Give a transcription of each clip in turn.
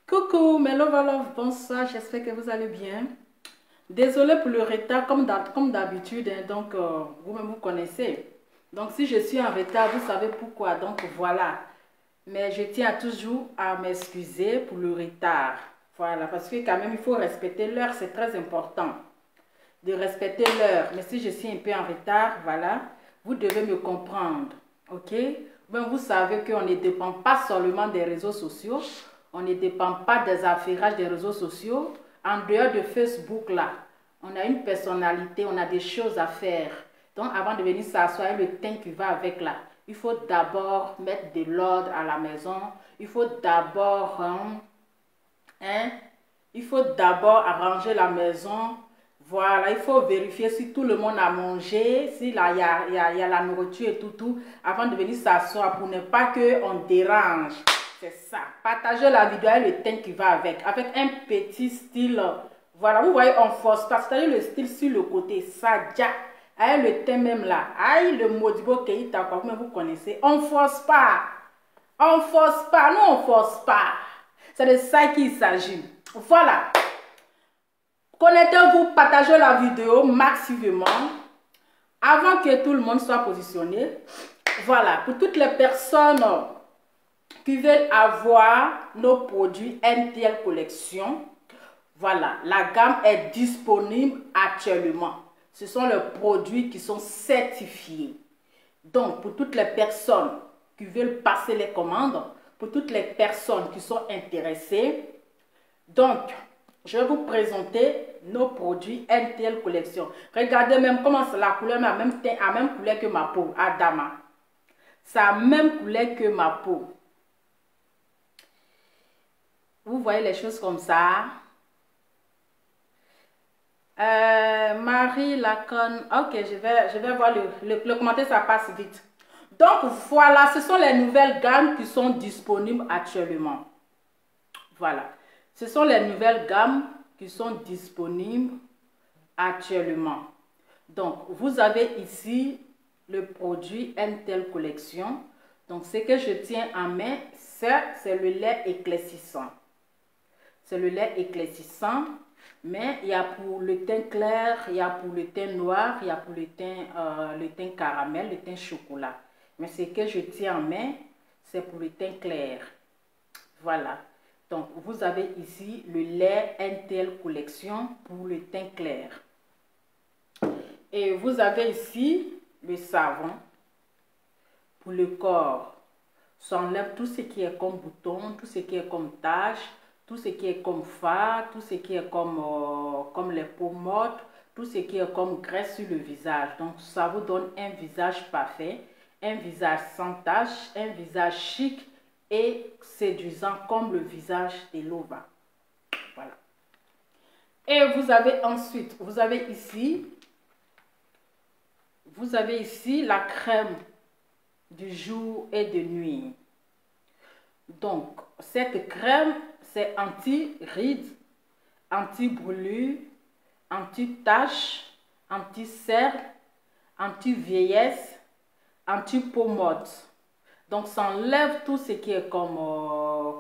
Coucou, mes love, bonsoir, j'espère que vous allez bien. Désolée pour le retard, comme d'habitude, hein, donc vous-même vous connaissez. Donc si je suis en retard, vous savez pourquoi, donc voilà. Mais je tiens toujours à m'excuser pour le retard. Voilà, parce que quand même, il faut respecter l'heure, c'est très important de respecter l'heure. Mais si je suis un peu en retard, voilà, vous devez me comprendre, ok? Ben, vous savez qu'on ne dépend pas seulement des réseaux sociaux, on ne dépend pas des affairages des réseaux sociaux. En dehors de Facebook, là, on a une personnalité, on a des choses à faire. Donc, avant de venir s'asseoir, le temps qui va avec là, il faut d'abord mettre de l'ordre à la maison. Il faut d'abord, il faut d'abord arranger la maison. Voilà, il faut vérifier si tout le monde a mangé, s'il y a la nourriture et tout, avant de venir s'asseoir pour ne pas qu'on dérange. C'est ça. Partagez la vidéo avec le thème qui va avec un petit style. Voilà, vous voyez, on force pas. C'est-à-dire le style sur le côté, ça, déjà. Avec le thème même là. Aïe, le Modibo Keita, comme vous connaissez. On force pas. On force pas. Nous, on force pas. C'est de ça qu'il s'agit. Voilà. Connectez-vous, partagez la vidéo massivement avant que tout le monde soit positionné. Voilà, pour toutes les personnes qui veulent avoir nos produits NTL Collection, voilà, la gamme est disponible actuellement. Ce sont les produits qui sont certifiés. Donc, pour toutes les personnes qui veulent passer les commandes, pour toutes les personnes qui sont intéressées, donc, je vais vous présenter nos produits NTL Collection. Regardez même comment c'est la couleur, mais à même couleur que ma peau, Adama. C'est la même couleur que ma peau. Vous voyez les choses comme ça. Marie Laconne. Ok, je vais voir le commentaire, ça passe vite. Donc, voilà, ce sont les nouvelles gammes qui sont disponibles actuellement. Voilà. Ce sont les nouvelles gammes qui sont disponibles actuellement. Donc, vous avez ici le produit NTL Collection. Donc, ce que je tiens en main, c'est le lait éclaircissant. C'est le lait éclaircissant, mais il y a pour le teint clair, il y a pour le teint noir, il y a pour le teint caramel, le teint chocolat. Mais ce que je tiens en main, c'est pour le teint clair. Voilà. Donc, vous avez ici le lait NTL Collection pour le teint clair. Et vous avez ici le savon pour le corps. Ça enlève tout ce qui est comme bouton, tout ce qui est comme tache, tout ce qui est comme fard, tout ce qui est comme les peaux mortes, tout ce qui est comme graisse sur le visage. Donc, ça vous donne un visage parfait, un visage sans tache, un visage chic et séduisant comme le visage de Lova. Voilà. Et vous avez ensuite, vous avez ici la crème du jour et de nuit. Donc, cette crème, c'est anti-rides, anti-brûlure, anti-tache, anti-cernes, anti-vieillesse, anti-peau morte. Donc, ça enlève tout ce qui est comme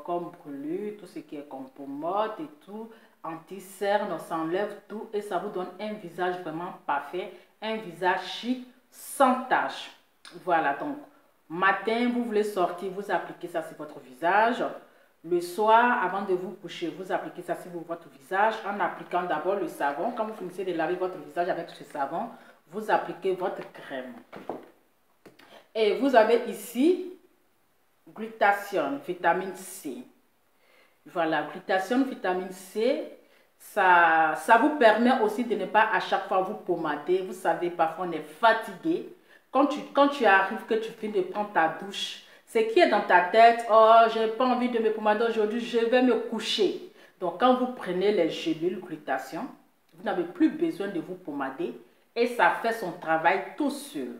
brûlure, tout ce qui est comme peau morte et tout, anti-cerne, ça enlève tout et ça vous donne un visage vraiment parfait, un visage chic, sans tache. Voilà, donc, matin, vous voulez sortir, vous appliquez ça sur votre visage. Le soir, avant de vous coucher, vous appliquez ça sur votre visage en appliquant d'abord le savon. Quand vous finissez de laver votre visage avec ce savon, vous appliquez votre crème. Et vous avez ici glutathione, vitamine C. Voilà, glutathione, vitamine C, ça vous permet aussi de ne pas à chaque fois vous pommader. Vous savez, parfois on est fatigué. Quand tu arrives, que tu finis de prendre ta douche, ce qui est dans ta tête, oh, je n'ai pas envie de me pommader aujourd'hui, je vais me coucher. Donc, quand vous prenez les gélules glutathione, vous n'avez plus besoin de vous pommader et ça fait son travail tout seul.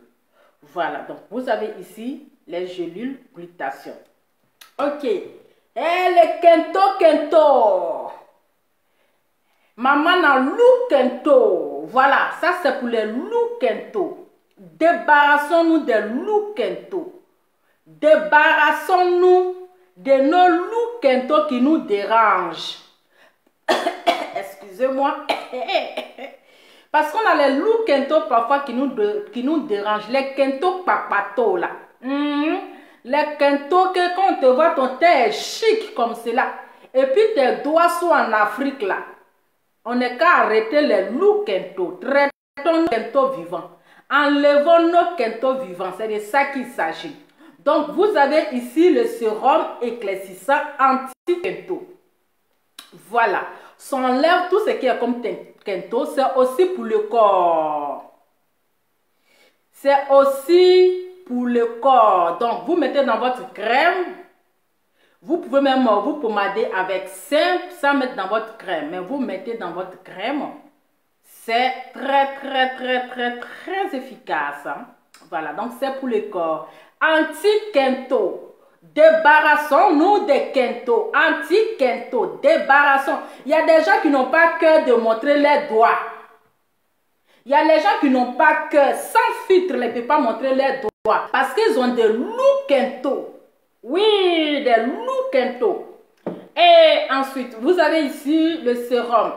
Voilà, donc vous avez ici les gélules glutathione. Ok. Et le kento. Maman a loup kento. Voilà, ça c'est pour les loups kento. Débarrassons-nous des loups kento. Débarrassons-nous de nos loups quinto qui nous dérangent. Excusez-moi. Parce qu'on a les loups quinto parfois qui nous dérangent. Les quinto papato là. Les quinto que quand on te voit, ton teint est chic comme cela. Et puis tes doigts sont en Afrique là. On n'est qu'à arrêter les loups quinto. Traitons nos quinto vivants. Enlevons nos quinto vivants. C'est de ça qu'il s'agit. Donc vous avez ici le sérum éclaircissant anti-quinto. Voilà. Ça enlève tout ce qui est comme quinto. C'est aussi pour le corps. C'est aussi pour le corps. Donc vous mettez dans votre crème. Vous pouvez même vous pommader avec simple sans mettre dans votre crème. Mais vous mettez dans votre crème. C'est très efficace. Hein? Voilà, donc c'est pour le corps. Anti-quinto. Débarrassons-nous des quinto. Anti-quinto. Débarrassons. Il y a des gens qui n'ont pas cœur de montrer les doigts. Il y a les gens qui n'ont pas cœur. Sans filtre, ils ne peuvent pas montrer les doigts. Parce qu'ils ont des loups quinto. Oui, des loups quinto. Et ensuite, vous avez ici le sérum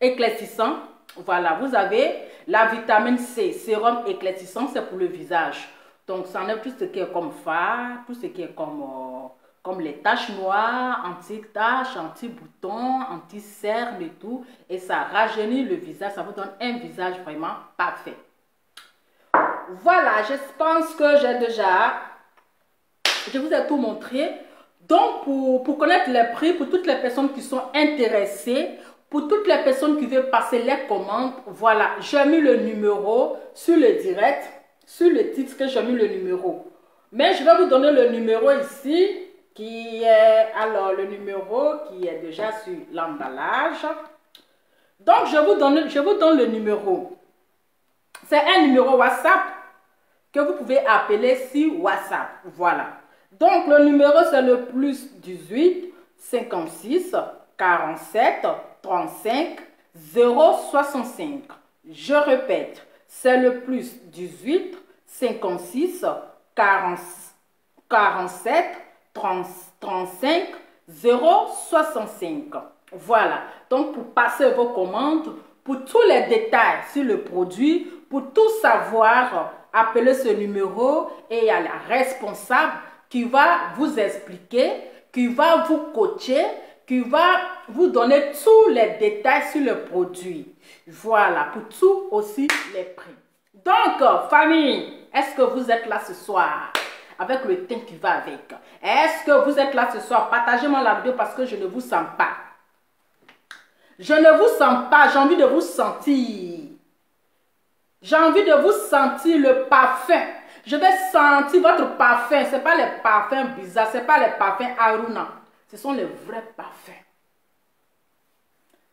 éclaircissant. Voilà, vous avez la vitamine C. Sérum éclaircissant, c'est pour le visage. Donc, ça enlève tout ce qui est comme fard, tout ce qui est comme les taches noires, anti-taches, anti-boutons, anti-cernes et tout. Et ça rajeunit le visage, ça vous donne un visage vraiment parfait. Voilà, je pense que je vous ai tout montré. Donc, pour connaître les prix, pour toutes les personnes qui sont intéressées, pour toutes les personnes qui veulent passer les commandes, voilà, j'ai mis le numéro sur le direct, sur le titre que j'ai mis le numéro. Mais je vais vous donner le numéro ici, qui est, alors le numéro qui est déjà sur l'emballage. Donc, je vous donne le numéro. C'est un numéro WhatsApp que vous pouvez appeler sur WhatsApp. Voilà. Donc, le numéro, c'est le plus 18 56 47 35 065. Je répète, c'est le plus 18 56 47 35 065. Voilà. Donc, pour passer vos commandes, pour tous les détails sur le produit, pour tout savoir, appelez ce numéro et il y a la responsable qui va vous expliquer, qui va vous coacher, qui va vous donner tous les détails sur le produit. Voilà, pour tout aussi les prix. Donc, famille, est-ce que vous êtes là ce soir avec le teint qui va avec? Est-ce que vous êtes là ce soir? Partagez-moi la vidéo parce que je ne vous sens pas. Je ne vous sens pas, j'ai envie de vous sentir. J'ai envie de vous sentir le parfum. Je vais sentir votre parfum. Ce n'est pas les parfums bizarres, ce n'est pas les parfums Aruna. Ce sont les vrais parfums.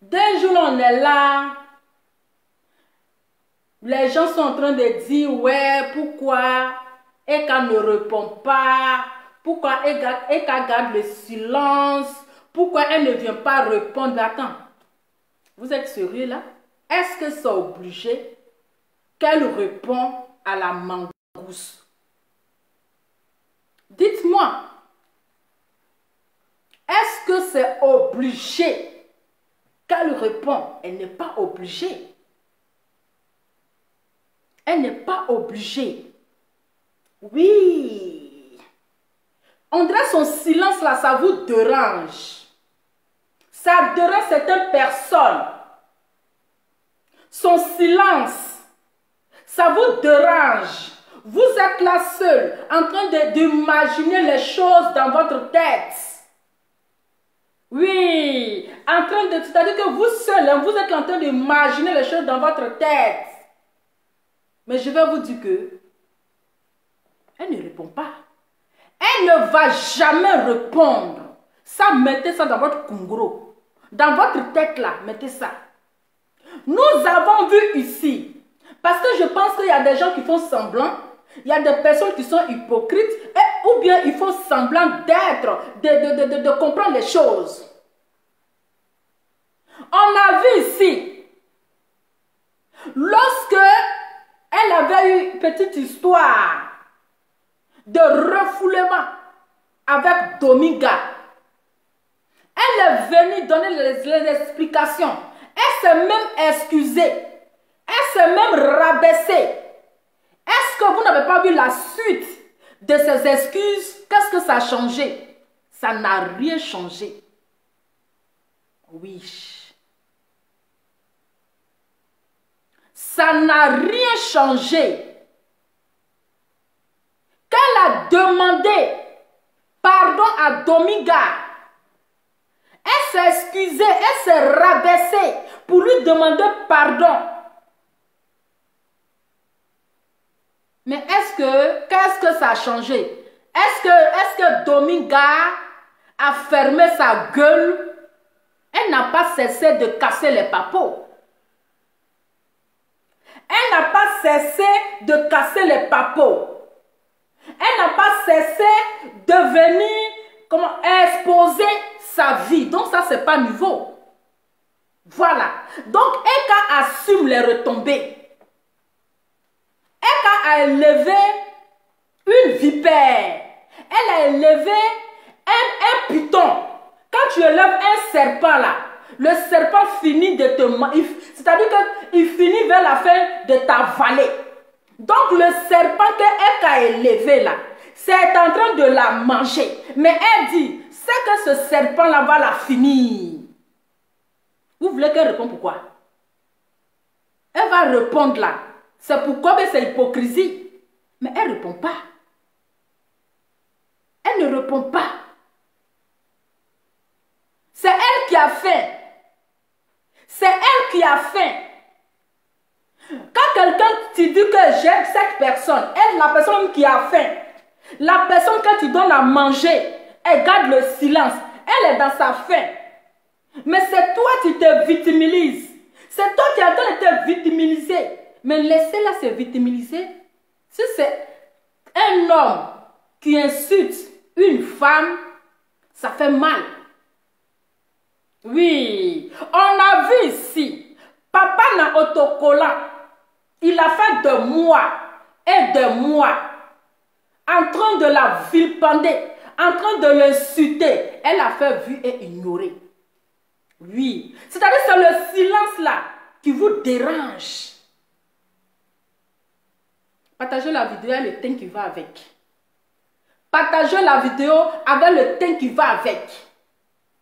Dès jour on est là, les gens sont en train de dire, ouais, pourquoi Eka ne répond pas? Pourquoi Eka garde le silence? Pourquoi elle ne vient pas répondre? Attends, vous êtes sérieux là? Est-ce que c'est obligé qu'elle répond à la mangouste? Dites-moi, est-ce que c'est obligé qu'elle répond? Elle n'est pas obligée. Elle n'est pas obligée. Oui. On dirait son silence là, ça vous dérange. Ça dérange certaines personnes. Son silence, ça vous dérange. Vous êtes là seul, en train d'imaginer les choses dans votre tête. Oui, en train de, c'est-à-dire que vous seul, hein, vous êtes en train d'imaginer les choses dans votre tête. Mais je vais vous dire que elle ne répond pas. Elle ne va jamais répondre. Ça, mettez ça dans votre kungro. Dans votre tête là, mettez ça. Nous avons vu ici, parce que je pense qu'il y a des gens qui font semblant, il y a des personnes qui sont hypocrites, ou bien ils font semblant d'être, de comprendre les choses. On a vu ici, lorsque elle avait eu une petite histoire de refoulement, avec Dominga. Elle est venue donner les explications. Elle s'est même excusée. Elle s'est même rabaissée. Est-ce que vous n'avez pas vu la suite de ces excuses? Qu'est-ce que ça a changé? Ça n'a rien changé. Oui. Ça n'a rien changé. Qu'elle a demandé pardon à Dominga. Elle s'est excusée, elle s'est rabaissée pour lui demander pardon. Mais qu'est-ce que ça a changé? Est-ce que Dominga a fermé sa gueule? Elle n'a pas cessé de casser les papeaux. Elle n'a pas cessé de casser les papeaux. Elle n'a pas cessé de venir exposer sa vie. Donc ça, c'est pas nouveau. Voilà. Donc, Eka assume les retombées. Eka a élevé une vipère. Elle a élevé un python. Quand tu élèves un serpent là, le serpent finit de te manger. C'est-à-dire qu'il finit vers la fin de t'avaler. Donc le serpent qu'elle a élevé là, c'est en train de la manger. Mais elle dit, c'est que ce serpent là va la finir. Vous voulez qu'elle réponde pourquoi? Elle va répondre là. C'est pourquoi? Mais c'est hypocrisie. Mais elle ne répond pas. Elle ne répond pas. C'est elle qui a faim. C'est elle qui a faim. Quand quelqu'un te dit que j'aime cette personne, elle, la personne qui a faim, la personne que tu donnes à manger, elle garde le silence. Elle est dans sa faim. Mais c'est toi qui te victimises. C'est toi qui es en train de te victimiser. Mais laissez-la se victimiser. Si c'est un homme qui insulte une femme, ça fait mal. Oui, on a vu ici, papa n'a autocollant. Il a fait de moi et de moi, en train de la vilipender, en train de l'insulter. Elle a fait vu et ignorer. Oui, c'est-à-dire c'est le silence là qui vous dérange. Partagez la vidéo avec le thème qui va avec. Partagez la vidéo avec le thème qui va avec.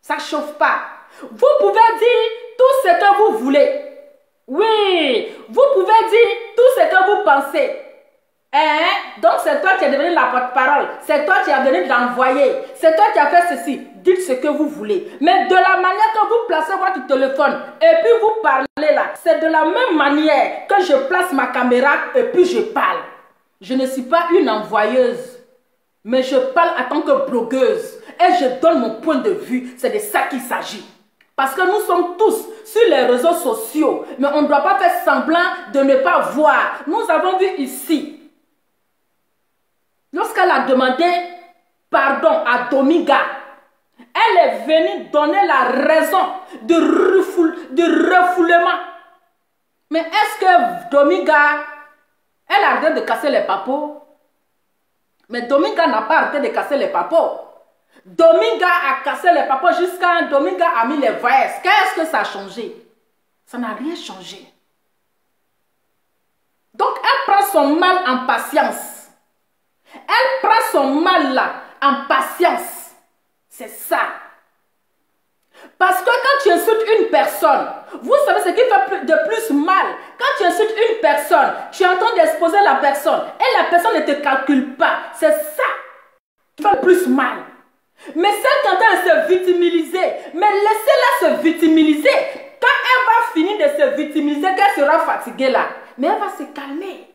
Ça ne chauffe pas. Vous pouvez dire tout ce que vous voulez. Oui, vous pouvez dire tout ce que vous pensez. Donc c'est toi qui es devenu la porte-parole. C'est toi qui as venu l'envoyer. C'est toi qui as fait ceci. Dites ce que vous voulez. Mais de la manière que vous placez votre téléphone et puis vous parlez là, c'est de la même manière que je place ma caméra et puis je parle. Je ne suis pas une envoyeuse, mais je parle en tant que blogueuse. Et je donne mon point de vue. C'est de ça qu'il s'agit. Parce que nous sommes tous sur les réseaux sociaux. Mais on ne doit pas faire semblant de ne pas voir. Nous avons vu ici. Lorsqu'elle a demandé pardon à Dominga, elle est venue donner la raison de refoulement. Mais est-ce que Dominga, elle a arrêté de casser les papeaux? Mais Dominga n'a pas arrêté de casser les papeaux. Dominga a cassé les papeaux jusqu'à Dominga a mis les vieilles. Qu'est-ce que ça a changé? Ça n'a rien changé. Donc elle prend son mal en patience. Elle prend son mal là en patience. C'est ça. Parce que quand tu insultes une personne, vous savez ce qui fait de plus mal. Quand tu insultes une personne, tu es en train d'exposer la personne et la personne ne te calcule pas. C'est ça qui fait le plus mal. Mais celle qui est en train de se victimiser, mais laissez-la se victimiser. Quand elle va finir de se victimiser, qu'elle sera fatiguée là, mais elle va se calmer.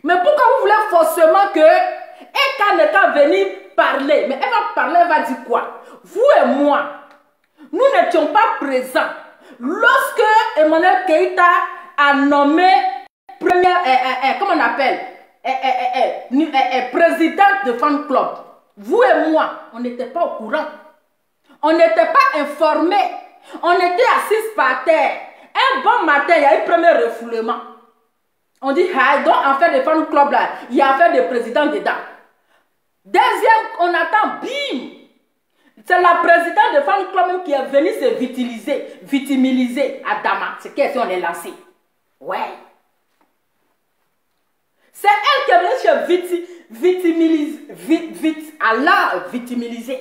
Mais pourquoi vous voulez forcément que Eka n'est qu'à venir parler? Mais elle va parler, elle va dire quoi? Vous et moi, nous n'étions pas présents lorsque Emmanuel Keïta a nommé comment on appelle, présidente de fan club. Vous et moi, on n'était pas au courant. On n'était pas informés. On était assis par terre. Un bon matin, il y a eu un premier refoulement. On dit, ah, donc en fait, les fan club là, il y a fait des présidents dedans. Deuxième, on attend, bim. C'est la présidente de fan club même qui est venue se victimiser à Dama. C'est qu'elle on est lancé. Ouais. C'est elle qui est venue se victimiser.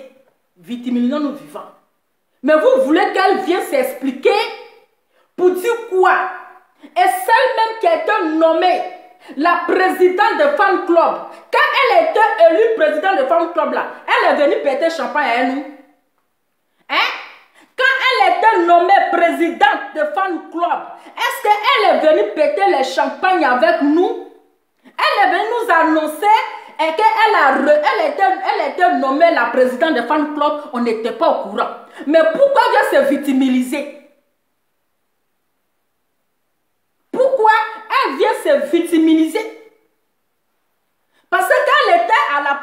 Victimisons nous vivants. Mais vous voulez qu'elle vienne s'expliquer pour dire quoi? Et celle même qui a été nommée la présidente de fan club, quand elle a été élue présidente de fan club là, elle est venue péter champagne à nous. Hein? Quand elle était nommée présidente de fan club, est-ce qu'elle est venue péter les champagnes avec nous? Elle est venue nous annoncer et qu'elle était nommée la présidente de fan club, on n'était pas au courant. Mais pourquoi elle vient se victimiser? Pourquoi elle vient se victimiser? Parce qu'elle était à la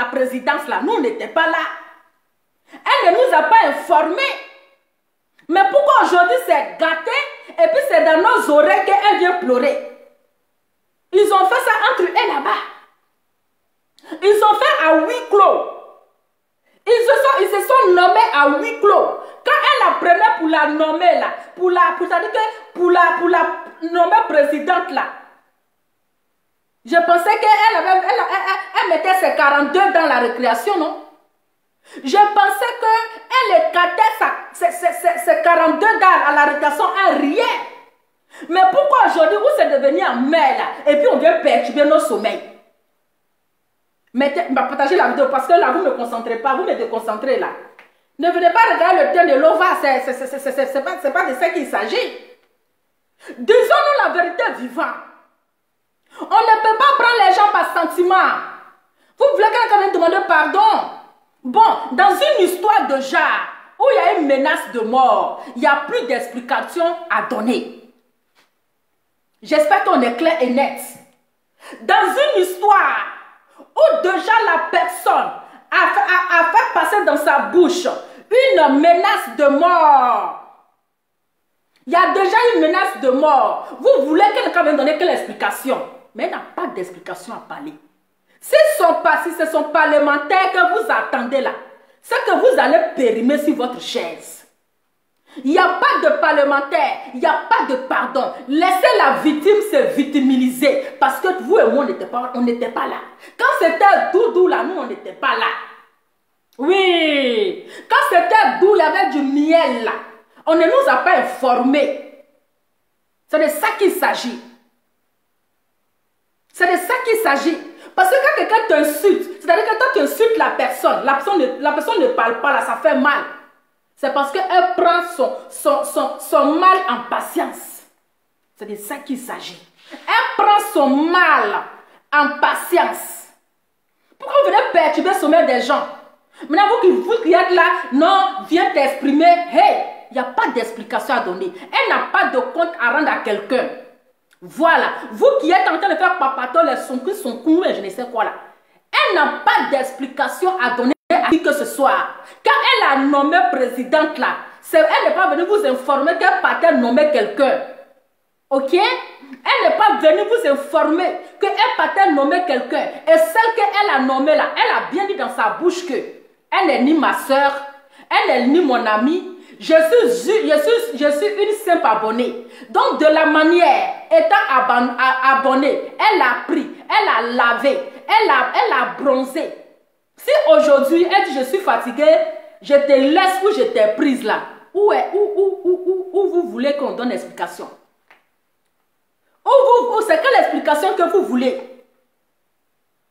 présidence là, nous on n'était pas là. Elle ne nous a pas informés. Mais pourquoi aujourd'hui c'est gâté et puis c'est dans nos oreilles qu'elle vient pleurer? Ils ont fait ça entre eux là-bas. Ils ont fait à huis clos. Ils se sont nommés à huis clos. Quand elle la prenait pour la nommer là, pour la nommer présidente là, je pensais qu'elle mettait ses 42 dans la récréation, non? Je pensais qu'elle écartait ses 42 dans à la récréation, elle riait. Mais pourquoi aujourd'hui, où c'est devenu en mer là, et puis on vient perturber nos sommeils? Partagez la vidéo parce que là, vous ne me concentrez pas, vous me déconcentrez là. Ne venez pas regarder le thème de l'OVA, c'est pas de ça qu'il s'agit. Disons-nous la vérité vivante. On ne peut pas prendre les gens par sentiment. Vous voulez quelqu'un vienne demander pardon? Bon, dans une histoire de genre, où il y a une menace de mort, il n'y a plus d'explication à donner. J'espère qu'on est clair et net. Dans une histoire où déjà la personne a fait passer dans sa bouche une menace de mort. Il y a déjà une menace de mort. Vous voulez que quelqu'un vienne donner quelle explication? Mais il n'y a pas d'explication à parler. Si ce sont parlementaires que vous attendez là, c'est que vous allez périmer sur votre chaise. Il n'y a pas de parlementaire, il n'y a pas de pardon. Laissez la victime se victimiser. Parce que vous et moi, on n'était pas là. Quand c'était Doudou là, nous, on n'était pas là. Oui. Quand c'était Doudou, il y avait du miel là. On ne nous a pas informés. C'est de ça qu'il s'agit. C'est de ça qu'il s'agit. Parce que quand quelqu'un t'insulte, c'est-à-dire que quand tu insultes la personne ne parle pas là, ça fait mal. C'est parce qu'elle prend son mal en patience. C'est de ça qu'il s'agit. Elle prend son mal en patience. Pourquoi vous venez perturber le sommeil des gens? Maintenant, vous qui êtes là, non, viens t'exprimer. Hey, il n'y a pas d'explication à donner. Elle n'a pas de compte à rendre à quelqu'un. Voilà. Vous qui êtes en train de faire papato, son cou, je ne sais quoi là. Elle n'a pas d'explication à donner à qui que ce soit. Quand elle a nommé présidente là, elle n'est pas venue vous informer qu'elle partait nommer quelqu'un. Ok? Elle n'est pas venue vous informer qu'elle partait nommer quelqu'un. Et celle qu'elle a nommée là, elle a bien dit dans sa bouche que elle n'est ni ma soeur, elle n'est ni mon amie. Je suis une simple abonnée. Donc de la manière, étant abonnée, elle a pris, elle a lavé, elle a bronzé. Si aujourd'hui, elle dit je suis fatiguée, je te laisse où je t'ai prise là. Où vous voulez qu'on donne l'explication? C'est quelle explication que vous voulez?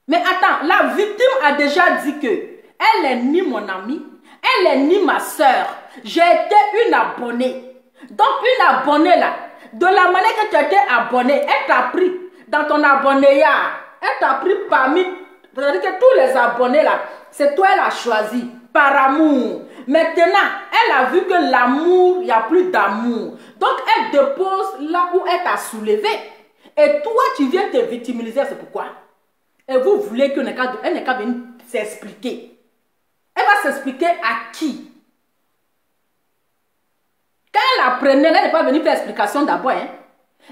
Mais attends, la victime a déjà dit que elle n'est ni mon amie, elle n'est ni ma soeur. J'ai été une abonnée. Donc une abonnée là, de la manière que tu as été abonnée, elle t'a pris dans ton abonnéat. Elle t'a pris parmi, c'est-à-dire que tous les abonnés là, c'est toi elle a choisi, par amour. Maintenant, elle a vu que l'amour, il n'y a plus d'amour. Donc elle dépose là où elle t'a soulevé. Et toi, tu viens te victimiser, c'est pourquoi. Et vous voulez qu'elle n'ait qu'à venir s'expliquer. Elle va s'expliquer à qui? Quand elle apprenait, elle n'est pas venue faire explication d'abord. Hein?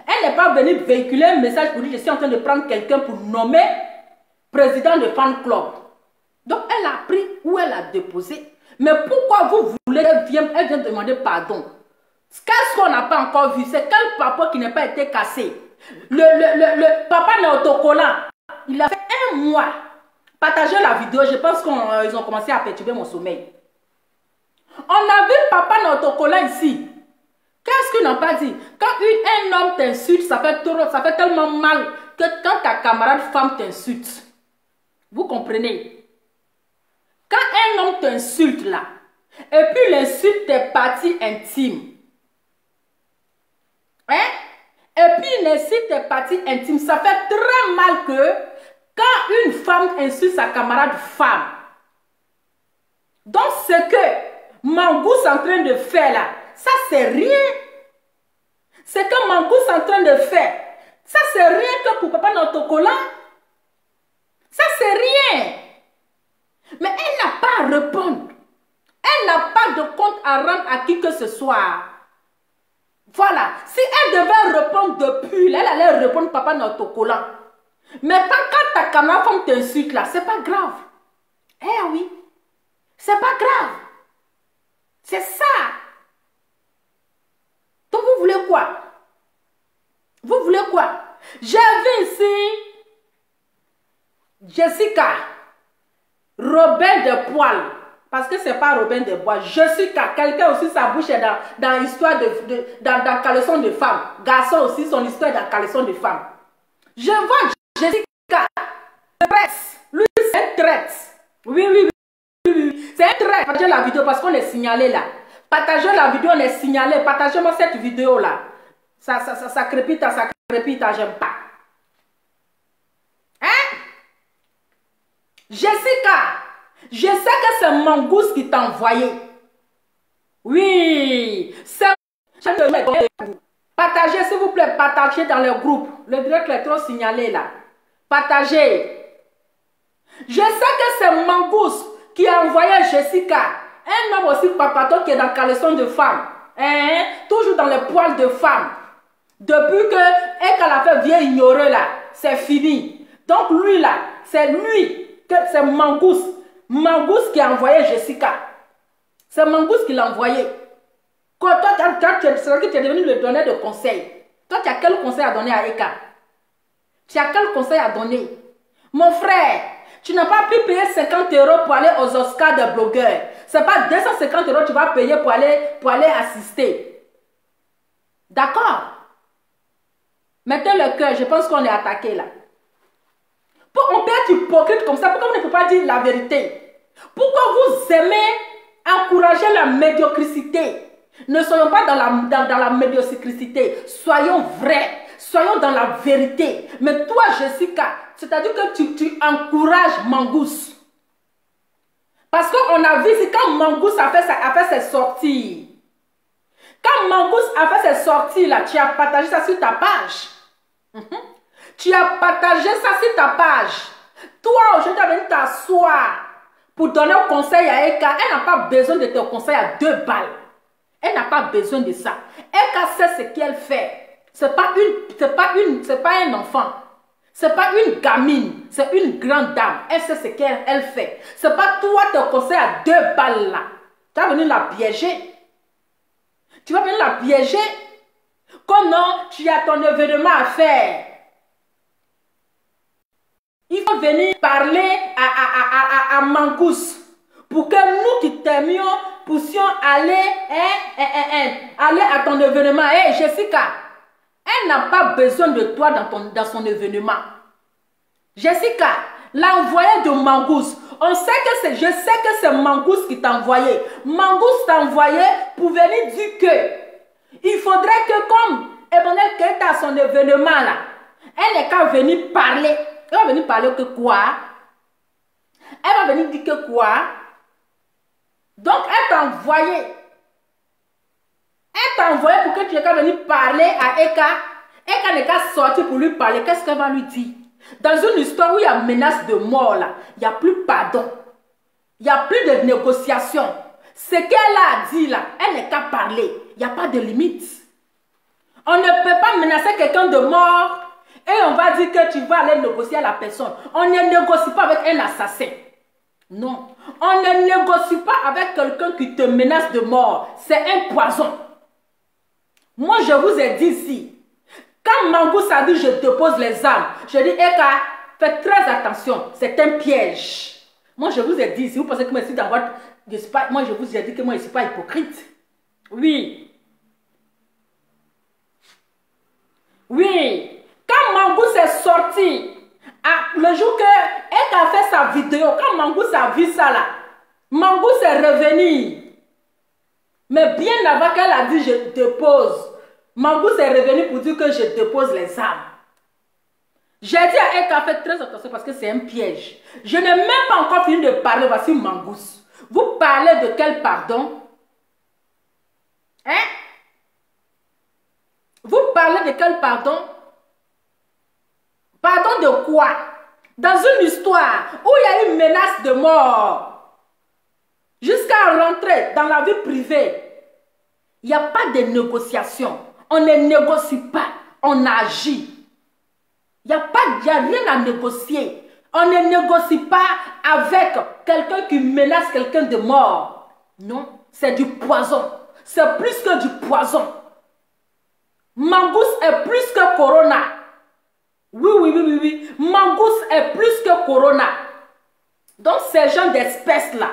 Elle n'est pas venue véhiculer un message pour dire je suis en train de prendre quelqu'un pour nommer président de fan club. Donc, elle a pris où elle a déposé. Mais pourquoi vous voulez qu'elle vienne demander pardon? Qu'est-ce qu'on n'a pas encore vu? C'est quel papa qui n'a pas été cassé? Le papa n'est autocollant. Il a fait 1 mois. Partagez la vidéo. Je pense qu'ils ont commencé à perturber mon sommeil. On a vu papa n'est autocollant ici. Qu'est-ce qu'ils n'ont pas dit? Quand un homme t'insulte, ça fait tellement mal que quand ta camarade femme t'insulte. Vous comprenez? Quand un homme t'insulte là, et puis l'insulte tes parties intimes, hein? Et puis l'insulte tes parties intimes, ça fait très mal que quand une femme insulte sa camarade femme. Donc ce que Mangouste est en train de faire là, ça c'est rien. Ce que Mangouste est en train de faire, ça c'est rien que pour papa notre collant. Ça c'est rien. Mais elle n'a pas à répondre. Elle n'a pas de compte à rendre à qui que ce soit. Voilà. Si elle devait répondre depuis, elle allait répondre papa notre collant. Mais quand ta camarade femme t'insulte là, c'est pas grave. Eh oui. C'est pas grave. C'est ça. Donc vous voulez quoi? Vous voulez quoi? J'ai vu ici Jessica, Robin de Poil. Parce que c'est pas Robin de Bois. Jessica, quelqu'un aussi sa bouche est dans l'histoire dans caleçon de femme. Garçon aussi, son histoire est dans caleçon de femme. Je vois Jessica, presse. Lui, c'est un traite. Oui. C'est un trait. Partagez la vidéo parce qu'on est signalé là. Partagez la vidéo, on est signalé. Partagez-moi cette vidéo là. Ça crépite, j'aime pas. Hein? Jessica, je sais que c'est Mangouste qui t'a envoyé. Oui. Partagez, s'il vous plaît, partagez dans le groupe. Le direct est trop signalé là. Partagez. Je sais que c'est Mangouste qui a envoyé Jessica, un homme aussi papato qui est dans le caleçon de femme, hein? Toujours dans les poils de femme. Depuis que qu'elle a fait vient ignorer là, c'est fini. Donc lui là, c'est Mangouste. Mangouste qui a envoyé Jessica. C'est Mangouste qui l'a envoyé. Quand toi, tu es devenu le donneur de conseils. Toi, tu as quel conseil à donner à Eka? Tu as quel conseil à donner? Mon frère, tu n'as pas pu payer 50 € pour aller aux Oscars de blogueurs. Ce n'est pas 250 € que tu vas payer pour aller assister. D'accord? Mettez le cœur, je pense qu'on est attaqué là. Pourquoi on peut être hypocrite comme ça? Pourquoi on ne peut pas dire la vérité? Pourquoi vous aimez encourager la médiocrité? Ne soyons pas dans la médiocrité. Soyons vrais. Soyons dans la vérité. Mais toi, Jessica, c'est-à-dire que tu encourages Mangouste. Parce qu'on a vu, c'est quand Mangouste a fait ses sorties. Quand Mangouste a fait ses sorties, là, tu as partagé ça sur ta page. Tu as partagé ça sur ta page. Toi, aujourd'hui, tu as venu t'asseoir pour donner un conseil à Eka. Elle n'a pas besoin de ton conseil à 2 balles. Elle n'a pas besoin de ça. Eka sait ce qu'elle fait. C'est pas un enfant. C'est pas une gamine. C'est une grande dame. Elle sait ce qu'elle fait. C'est pas toi te conseil à 2 balles là. Tu vas venir la piéger. Tu vas venir la piéger. Comme non, tu as ton événement à faire. Il faut venir parler à Mangouste pour que nous qui t'aimions puissions aller à ton événement. Hey, Jessica, elle n'a pas besoin de toi dans son événement. Jessica, l'envoyé de Mangouste, je sais que c'est Mangouste qui t'a envoyé. Mangouste t'a envoyé pour venir dire que il faudrait que comme Emmanuel Keita à son événement là, elle n'est qu'à venir parler. Elle va venir parler que quoi? Elle va venir dire que quoi? Donc elle t'a envoyé. Elle t'a envoyé pour que tu aies qu'à venir parler à Eka. Eka n'est qu'à sortir pour lui parler. Qu'est-ce qu'elle va lui dire? Dans une histoire où il y a menace de mort là, il n'y a plus pardon. Il n'y a plus de négociation. Ce qu'elle a dit là, elle n'est qu'à parler. Il n'y a pas de limite. On ne peut pas menacer quelqu'un de mort Et on va dire que tu vas aller négocier à la personne. On ne négocie pas avec un assassin. Non. On ne négocie pas avec quelqu'un qui te menace de mort. C'est un poison. Moi, je vous ai dit ici, quand Mangous a dit je dépose les armes, je dis, Eka, faites très attention, c'est un piège. Moi, je vous ai dit, si vous pensez que moi, je suis dans votre... Moi, je vous ai dit que moi, je ne suis pas hypocrite. Oui. Oui. Quand Mangous est sorti, le jour que Eka a fait sa vidéo, quand Mangous a vu ça là, Mangous est revenu. Mais bien avant qu'elle a dit je dépose, Mangous est revenu pour dire que je dépose les armes. J'ai dit à Eka, faites très attention parce que c'est un piège. Je n'ai même pas encore fini de parler. Voici Mangous. Vous parlez de quel pardon? Hein? Vous parlez de quel pardon? Pardon de quoi? Dans une histoire où il y a une menace de mort, jusqu'à rentrer dans la vie privée, il n'y a pas de négociation. On ne négocie pas, on agit. Il n'y a rien à négocier. On ne négocie pas avec quelqu'un qui menace quelqu'un de mort. Non, c'est du poison. C'est plus que du poison. Mangous est plus que Corona. Oui. Mangous est plus que Corona. Donc ces gens d'espèces-là,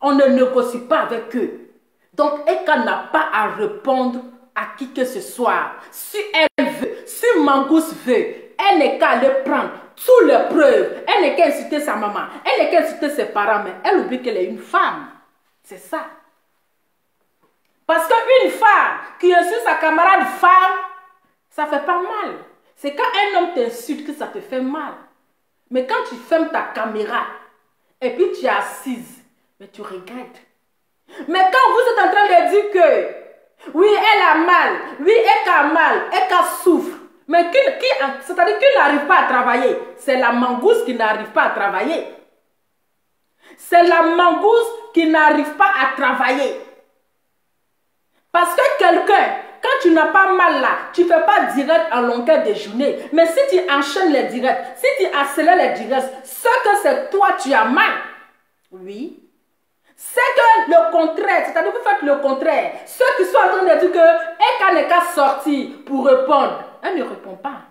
on ne négocie pas avec eux. Donc Eka n'a pas à répondre à qui que ce soit. Si elle veut, si Mangous veut, elle n'est qu'à aller prendre toutes les preuves. Elle n'est qu'à insulter sa maman. Elle n'est qu'à insulter ses parents. Mais elle oublie qu'elle est une femme. C'est ça. Parce qu'une femme qui insulte sa camarade femme, ça fait pas mal. C'est quand un homme t'insulte que ça te fait mal. Mais quand tu fermes ta caméra et puis tu es assise, mais tu regrettes. Mais quand vous êtes en train de dire que oui, elle a mal, oui, elle a mal, elle souffre. Mais c'est-à-dire qui n'arrive pas à travailler. C'est la Mangous qui n'arrive pas à travailler. C'est la Mangous qui n'arrive pas à travailler. Parce que quelqu'un, quand tu n'as pas mal là, tu ne fais pas direct en longueur de journée. Mais si tu enchaînes les directs, si tu accélères les directs, ce que c'est toi, tu as mal. Oui. C'est que le contraire, c'est-à-dire que vous faites le contraire. Ceux qui sont en train de dire que Eka n'est qu'à sortir pour répondre, elle ne répond pas.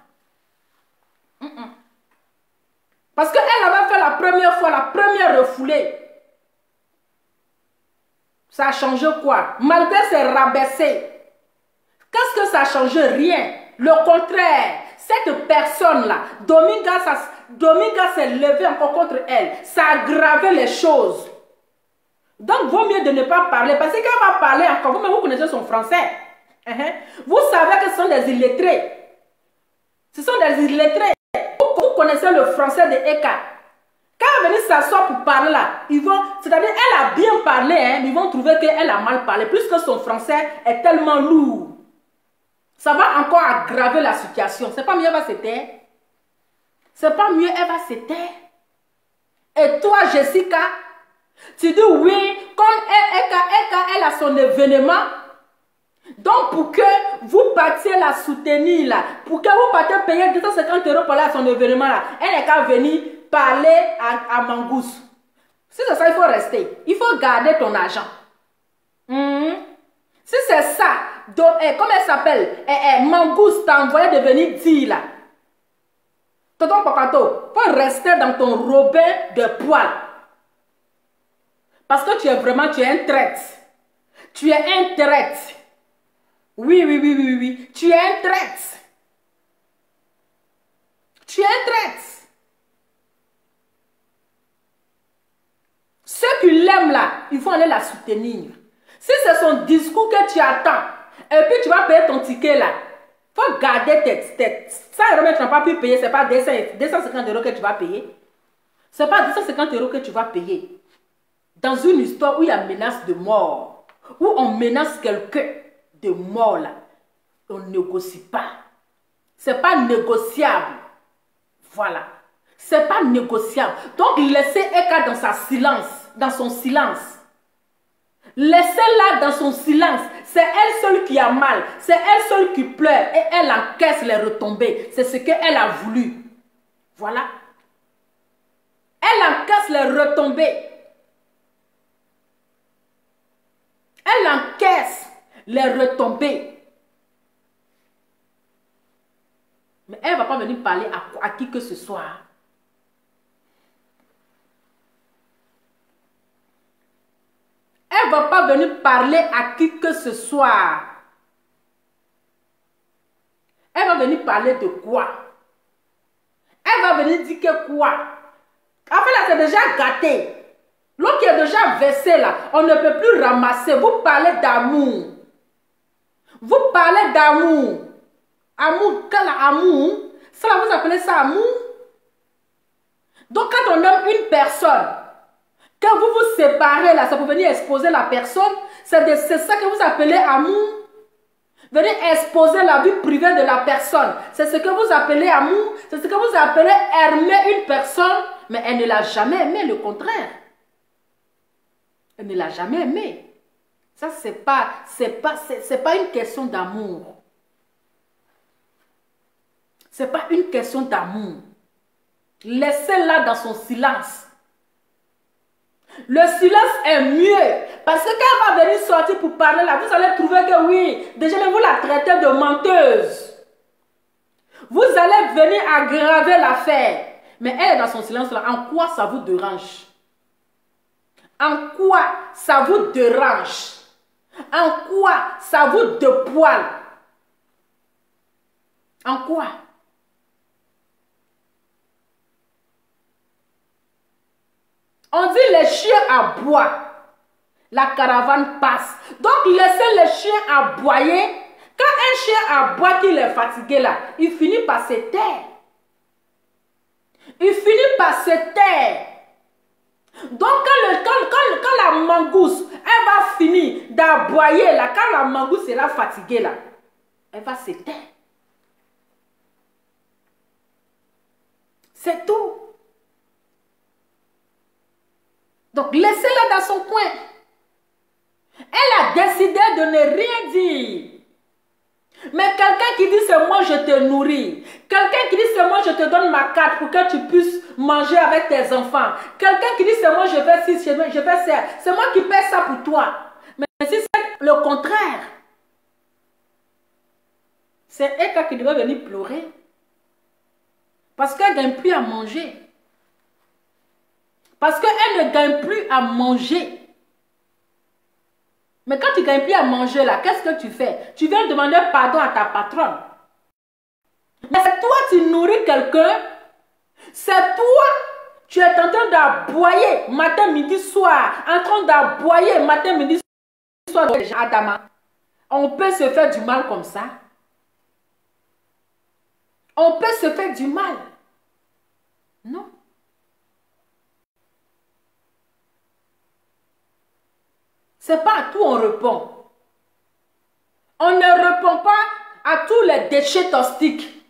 Parce qu'elle avait fait la première fois, la première refoulée. Ça a changé quoi? Malgré ses rabaissés. Qu'est-ce que ça a changé? Rien. Le contraire, cette personne-là, Dominga s'est levé encore contre elle. Ça a aggravé les choses. Donc, vaut mieux de ne pas parler. Parce qu'elle va parler encore. Vous-même, vous connaissez son français. Vous savez que ce sont des illettrés. Ce sont des illettrés. Vous connaissez le français de Eka. Quand elle venir s'asseoir pour parler là, ils vont, c'est-à-dire elle a bien parlé, mais ils vont trouver qu'elle a mal parlé, puisque son français est tellement lourd. Ça va encore aggraver la situation. C'est pas mieux, elle va se taire. C'est pas mieux, elle va se taire. Et toi, Jessica, tu dis oui, comme elle a son événement. Donc, pour que vous partiez la soutenir là, pour que vous partiez payer 250 € pour aller à son événement là, elle n'est qu'à venir parler à Mangous. Si c'est ça, il faut rester. Il faut garder ton argent. Si c'est ça, donc, comment elle s'appelle? Mangous t'a envoyé de venir dire là. Tonton Pakato, il faut rester dans ton robin de poils. Parce que tu es un traître. Tu es un traître. Oui. Tu es un traître. Tu es un traître. Ceux qui l'aiment là, ils vont aller la soutenir. Si c'est son discours que tu attends, et puis tu vas payer ton ticket là, il faut garder tes 100 €, tu n'as pas pu payer, ce n'est pas 250 € que tu vas payer. Ce n'est pas 250 € que tu vas payer. Dans une histoire où il y a menace de mort, où on menace quelqu'un de mort là, on ne négocie pas. Ce n'est pas négociable. Voilà. Ce n'est pas négociable. Donc laissez Eka dans son silence. Laissez-la dans son silence. C'est elle seule qui a mal. C'est elle seule qui pleure. Et elle encaisse les retombées. C'est ce qu'elle a voulu. Voilà. Elle encaisse les retombées. Elle encaisse les retombées. Mais elle ne va pas venir parler à qui que ce soit. Elle ne va pas venir parler à qui que ce soit. Elle va venir parler de quoi? Elle va venir dire que quoi? En fait, là, c'est déjà gâté. L'eau qui est déjà versée, là, on ne peut plus ramasser. Vous parlez d'amour. Vous parlez d'amour. Amour, quel amour? Ça, là, vous appelez ça amour? Donc, quand on aime une personne, quand vous vous séparez, là, ça peut venir exposer la personne. C'est ça que vous appelez amour. Venir exposer la vie privée de la personne. C'est ce que vous appelez amour. C'est ce que vous appelez aimer une personne. Mais elle ne l'a jamais aimé, le contraire. Elle ne l'a jamais aimé. Ça, c'est pas une question d'amour. C'est pas une question d'amour. Laissez-la dans son silence. Le silence est mieux. Parce que quand elle va venir sortir pour parler là, vous allez trouver que oui, déjà même vous la traitez de menteuse. Vous allez venir aggraver l'affaire. Mais elle est dans son silence là. En quoi ça vous dérange? En quoi ça vous dérange? En quoi ça vous dépoile? En quoi? On dit les chiens aboient. La caravane passe. Donc laissez les chiens aboyer. Quand un chien aboie qu'il est fatigué là, il finit par se taire. Il finit par se taire. Donc quand la mangouste, elle va finir d'aboyer là, quand la mangouste sera fatiguée là, elle va se taire. C'est tout. Donc laissez-la dans son coin. Elle a décidé de ne rien dire. Mais quelqu'un qui dit c'est moi je te nourris. Quelqu'un qui dit c'est moi je te donne ma carte pour que tu puisses manger avec tes enfants. Quelqu'un qui dit c'est moi je fais ci, je fais ça. C'est moi qui paie ça pour toi. Mais si c'est le contraire, c'est elle qui devrait venir pleurer. Parce qu'elle ne gagne plus à manger. Parce qu'elle ne gagne plus à manger. Mais quand tu ne gagnes plus à manger là, qu'est-ce que tu fais? Tu viens demander pardon à ta patronne. Mais c'est toi qui nourris quelqu'un. C'est toi, tu es en train d'aboyer matin, midi, soir. En train d'aboyer matin, midi, soir. Adama, on peut se faire du mal comme ça. On peut se faire du mal. Non. C'est pas à tout on répond. On ne répond pas à tous les déchets toxiques.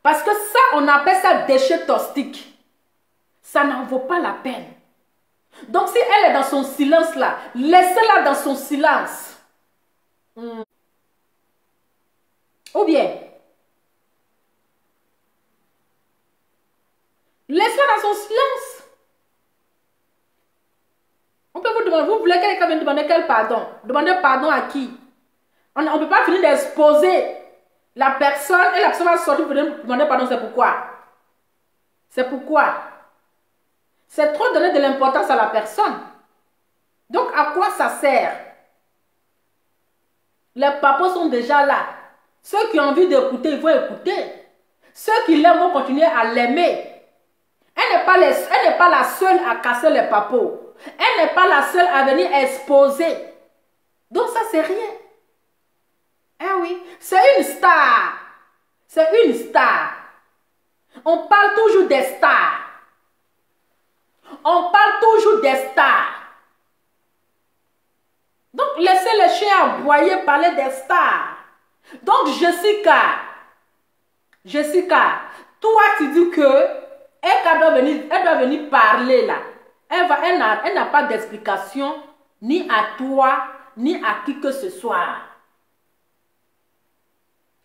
Parce que ça, on appelle ça déchets toxiques. Ça n'en vaut pas la peine. Donc si elle est dans son silence là, laissez-la dans son silence. Ou bien, laissez-la dans son silence. On peut vous demander, vous voulez quelqu'un vienne demander quel pardon? Demandez pardon à qui? On ne peut pas finir d'exposer la personne et la personne va sortir pour demander pardon. C'est pourquoi? C'est pourquoi? C'est trop donner de l'importance à la personne. Donc à quoi ça sert? Les papas sont déjà là. Ceux qui ont envie d'écouter, ils vont écouter. Ceux qui l'aiment vont continuer à l'aimer. Elle n'est pas la seule à casser les papos. Elle n'est pas la seule à venir exposer. Donc ça, c'est rien. Eh oui, c'est une star. C'est une star. On parle toujours des stars. On parle toujours des stars. Donc, laissez les chiens aboyer parler des stars. Donc, Jessica, toi, tu dis que elle doit venir parler là. Elle n'a pas d'explication ni à toi, ni à qui que ce soit.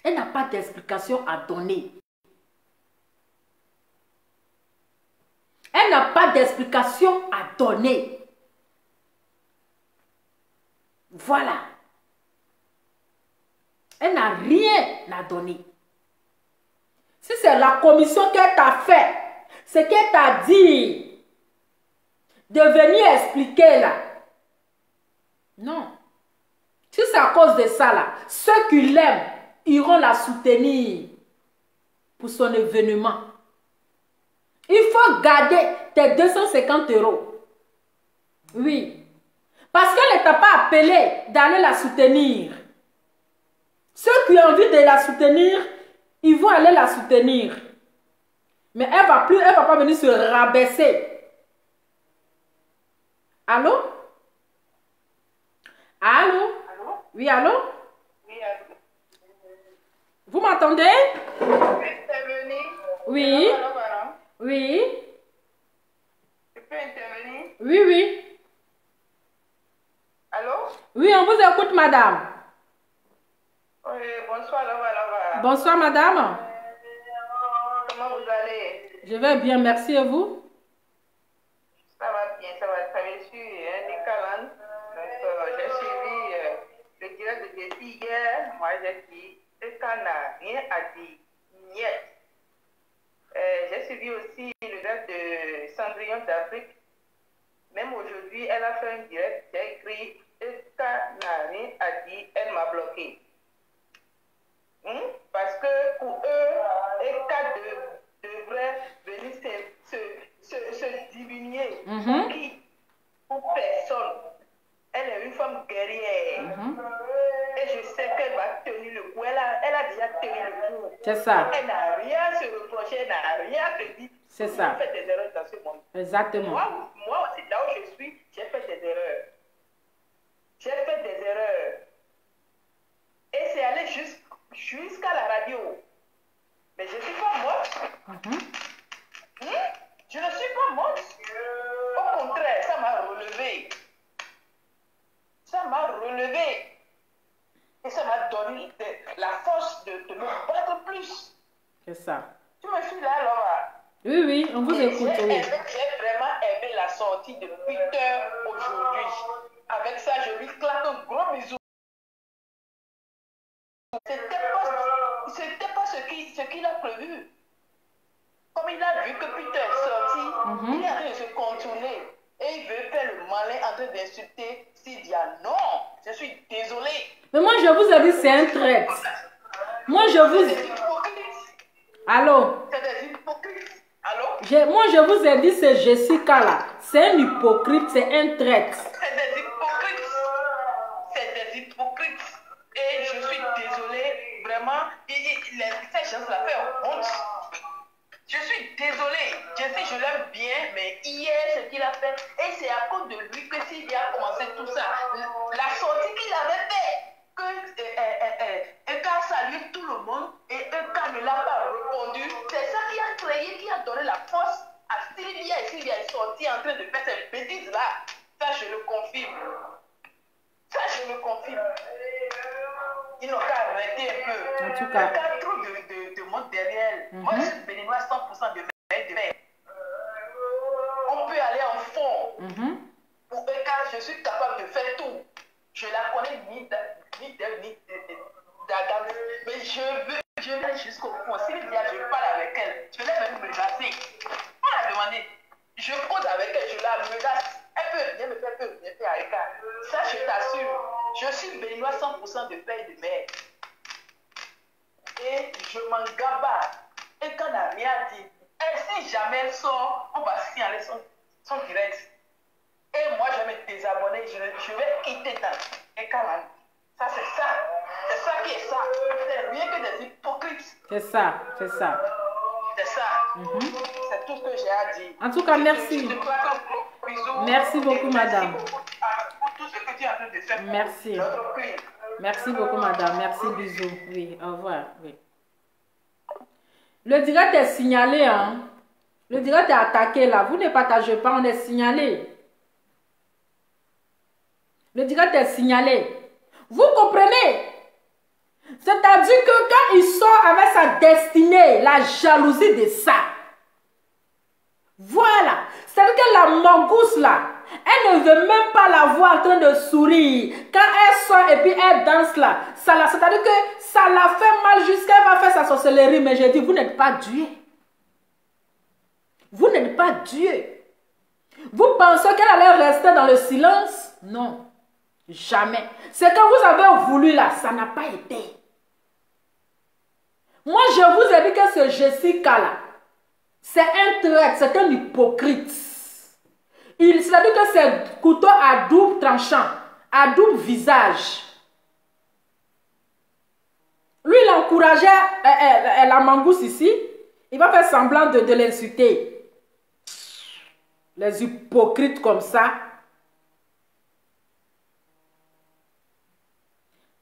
Elle n'a pas d'explication à donner. Elle n'a pas d'explication à donner. Voilà. Elle n'a rien à donner. Si c'est la commission qu'elle t'a fait, c'est qu'elle t'a dit de venir expliquer là. Non. Si c'est à cause de ça là, ceux qui l'aiment iront la soutenir pour son événement. Il faut garder tes 250 euros. Oui. Parce qu'elle ne t'a pas appelé d'aller la soutenir. Ceux qui ont envie de la soutenir, ils vont aller la soutenir. Mais elle ne va pas venir se rabaisser. Allô? Allô? Allô? Oui, allô? Oui, allô? Vous m'entendez? Intervenir? Oui. Allô, madame? Oui. Je peux intervenir? Oui, oui. Allô? Oui, on vous écoute, madame. Oui, bonsoir, là. Bonsoir, madame. Comment vous allez? Je vais bien, merci, et vous? Ça va bien, ça va très bien. Je suis Nicolas. Donc, j'ai suivi le direct de Jessie hier. Moi, j'ai dit, ce qu'on n'a rien à dire. Niet. J'ai suivi aussi le direct de Cendrillon d'Afrique. Même aujourd'hui, elle a fait un direct. J'ai écrit, ce qu'on n'a rien à dire. Elle m'a bloqué. Parce que pour eux, Eka devrait venir se diminuer. Pour qui? Pour personne. Elle est une femme guerrière. Et je sais qu'elle va tenir le coup. Elle a déjà tenu le coup. C'est ça. Elle n'a rien à se reprocher, elle n'a rien à se dire. C'est ça. Elle fait des erreurs dans ce monde. Exactement. Moi aussi, là où je suis, j'ai fait des erreurs. J'ai fait des erreurs. Et c'est allé jusqu'à la radio. Mais je ne suis pas morte. Je ne suis pas morte. Au contraire, ça m'a relevé. Ça m'a relevé. Et ça m'a donné la force de me battre plus. C'est ça. Tu me suis là, Laura? Oui, oui, on vous écoute, oui. J'ai vraiment aimé la sortie de Peter aujourd'hui. Avec ça, je lui claque un gros bisou. C'était pas ce qu'il a prévu. Comme il a vu que Peter est sorti, il a rien de se contourner. Et il veut faire le malin en train d'insulter Sylvia. Non, je suis désolée. Mais moi, je vous ai dit, c'est un traître. Moi, je vous... C'est des hypocrites. Allô? C'est des hypocrites. Allô? Moi, je vous ai dit, c'est Jessica là. C'est un hypocrite, c'est un traître. C'est des hypocrites. C'est des hypocrites. Et je suis désolée, vraiment. Ces gens-là font honte. Je suis désolée. Je sais, je l'aime bien, mais hier, ce qu'il a fait, et c'est à cause de lui que Sylvia a commencé tout ça. La sortie qu'il avait fait, que Eka a salué tout le monde, et Eka ne l'a pas répondu, c'est ça qui a créé, qui a donné la force à Sylvia, et Sylvia est sortie en train de faire cette bêtise-là. Ça, je le confirme. Ça, je le confirme. Ils n'ont qu'à arrêter un peu. En tout cas. Il y a trop de monde derrière elle. Moi, je suis béninois 100% de mer. On peut aller en fond. Pour Eka, je suis capable de faire tout. Je la connais ni d'elle, ni d'Adam. Mais je vais jusqu'au fond. Si je parle avec elle, je vais même menacer. On l'a demandé. Je cause avec elle, je la menace. Elle peut venir me faire à Eka. Ça, je t'assure. Je suis béninois 100% de père et de mère. Et je m'en gaba. Et quand on n'a rien dit, et si jamais elle sort, on va signaler son direct. Et moi, je vais me désabonner, je vais quitter ta. Et quand ça, c'est ça. C'est ça qui est ça. C'est rien que des hypocrites. C'est ça, c'est ça. C'est ça. C'est tout ce que j'ai à dire. En tout cas, merci. Je te claque un gros bisou. Merci beaucoup, madame. Merci beaucoup pour tout ce que tu es en train de faire. Merci. Notre pays. Merci beaucoup, madame. Merci, bisous. Oui, au revoir. Oui. Le direct est signalé, hein. Le direct est attaqué, là. Vous ne partagez pas, on est signalé. Le direct est signalé. Vous comprenez? C'est-à-dire que quand il sort avec sa destinée, la jalousie de ça. Voilà. C'est-à-dire que la mangouste là, elle ne veut même pas la voir en train de sourire. Quand elle sort et puis elle danse là, c'est-à-dire que ça la fait mal jusqu'à elle va faire sa sorcellerie. Mais j'ai dit, vous n'êtes pas Dieu. Vous n'êtes pas Dieu. Vous pensez qu'elle allait rester dans le silence? Non. Jamais. C'est quand vous avez voulu là, ça n'a pas été. Moi, je vous ai dit que ce Jessica là, c'est un traître, c'est un hypocrite. C'est-à-dire que c'est couteau à double tranchant, à double visage. Lui, il encourageait la mangouste ici. Il va faire semblant de l'insulter. Les hypocrites comme ça.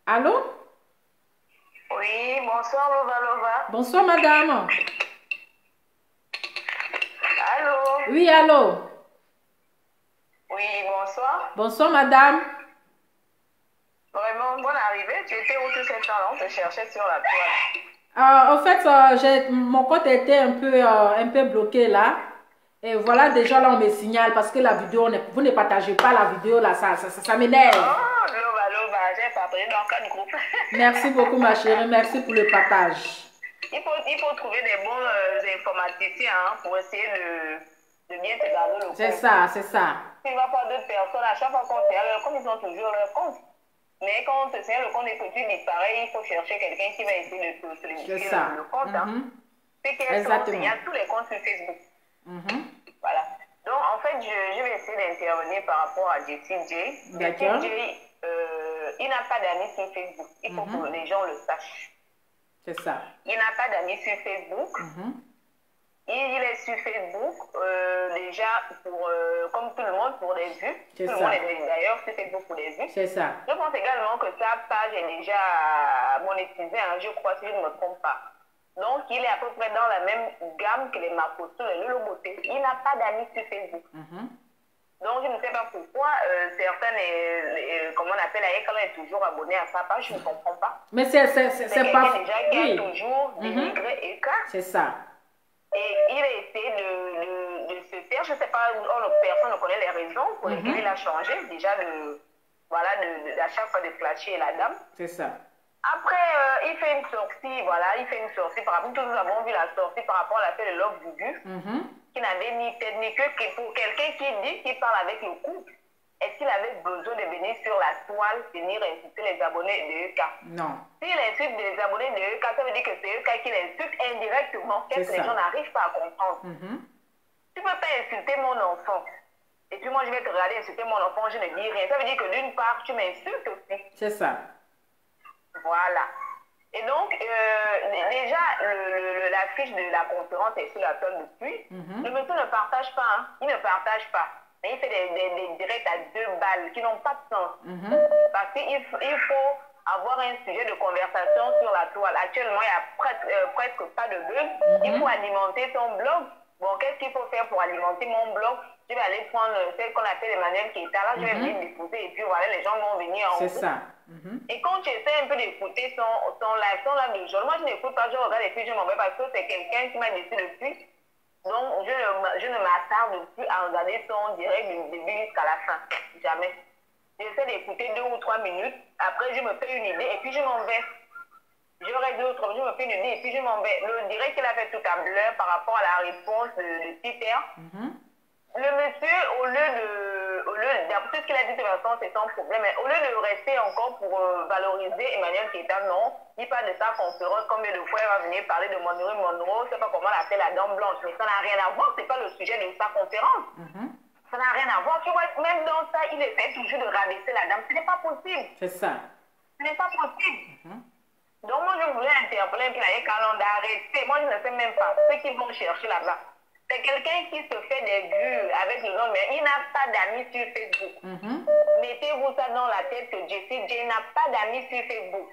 Allô? Oui, bonsoir Lova Lova. Bonsoir madame. Allô? Oui, allô? Oui, bonsoir. Bonsoir madame. Vraiment, bonne arrivée. Tu étais où tout ce temps-là? On te cherchait sur la toile. En fait, mon compte était un peu bloqué là. Et voilà, déjà là, on me signale parce que la vidéo, vous ne partagez pas la vidéo là, ça m'énerve. Oh, Lova Lova, j'ai partagé dans 4 groupes. Merci beaucoup ma chérie, merci pour le partage. Il faut trouver des bons informaticiens hein, pour essayer de bien te garder le compte. C'est ça, c'est ça. Tu ne vas pas d'autres personnes, à chaque fois qu'on te leur compte, ils ont toujours leur compte. Mais quand on te sert le compte et que tu disparais, il faut chercher quelqu'un qui va essayer de te solidifier le compte. Hein. C'est qu'elles sont, il y a tous les comptes sur Facebook. Voilà. Donc, en fait, je vais essayer d'intervenir par rapport à Jessie J. D'accord. Jessie J, il n'a pas d'amis sur Facebook. Il faut que les gens le sachent. C'est ça. Il n'a pas d'amis sur Facebook. Il est sur Facebook déjà pour, comme tout le monde pour des vues. Tout le monde est d'ailleurs sur Facebook pour des vues. C'est ça. Je pense également que sa page est déjà monétisée, hein, je crois, si je ne me trompe pas. Donc, il est à peu près dans la même gamme que les Makoto et le Loboté. Il n'a pas d'amis sur Facebook. Donc, je ne sais pas pourquoi certaines, comment on appelle, elle est toujours abonnée à sa page, je ne comprends pas. Mais c'est pas... déjà qui a toujours dénigré et cas. C'est ça. Et il a essayé de se faire, je ne sais pas, personne ne connaît les raisons pour lesquelles il a changé. Déjà, voilà, à chaque fois de flasher la dame. C'est ça. Après, il fait une sortie, voilà, il fait une sortie par rapport, nous avons vu la sortie par rapport à l'affaire de Love Bubu, qui n'avait ni tête ni queue, que pour quelqu'un qui dit qu'il parle avec le couple, est-ce qu'il avait besoin de venir sur la toile, venir insulter les abonnés de EK? Non. S'il insulte les abonnés de EK, ça veut dire que c'est EK qui l'insulte indirectement, qu'est-ce que les gens n'arrivent pas à comprendre. Tu ne peux pas insulter mon enfant, et puis moi je vais te regarder insulter mon enfant, je ne dis rien. Ça veut dire que d'une part, tu m'insultes aussi. C'est ça. Voilà. Et donc, déjà, la fiche de la conférence est sur la toile depuis. Le monsieur ne partage pas, hein. Il ne partage pas. Mais il fait des directs à 2 balles qui n'ont pas de sens. Parce qu'il faut avoir un sujet de conversation sur la toile. Actuellement, il n'y a presque pas de buzz. Il faut alimenter son blog. Bon, qu'est-ce qu'il faut faire pour alimenter mon blog? Je vais aller prendre celle qu'on appelle Emmanuel Keita. Là, je vais venir l'écouter et puis voilà, les gens vont venir en C'est ça. Et quand tu essaies un peu d'écouter son live de jour, moi je n'écoute pas, je regarde et puis je m'en vais parce que c'est quelqu'un qui m'a dit depuis. Donc je ne m'attarde plus à regarder son direct du début jusqu'à la fin. Jamais. J'essaie d'écouter 2 ou 3 minutes, après je me fais une idée et puis je m'en vais. J'aurai 2 ou 3 minutes, je me fais une idée et puis je m'en vais. Le direct qu'il a fait tout à l'heure par rapport à la réponse de Twitter, le monsieur, au lieu de, d'après ce qu'il a dit de toute façon, c'est son problème, mais au lieu de rester encore pour valoriser Emmanuel Keita, non, il parle de sa conférence, combien de fois il va venir parler de Monroe, je ne sais pas comment l'appeler la dame blanche, mais ça n'a rien à voir, c'est pas le sujet de sa conférence. Ça n'a rien à voir, tu vois, même dans ça, il essaie toujours de rabaisser la dame, ce n'est pas possible. C'est ça. Ce n'est pas possible. Donc moi, je voulais interpeller un peu la calendrier d'arrêter, moi je ne sais même pas ce qu'ils vont chercher là-bas. C'est quelqu'un qui se fait des vues avec le nom, mais il n'a pas d'amis sur Facebook. Mettez-vous ça dans la tête que Jessie J n'a pas d'amis sur Facebook.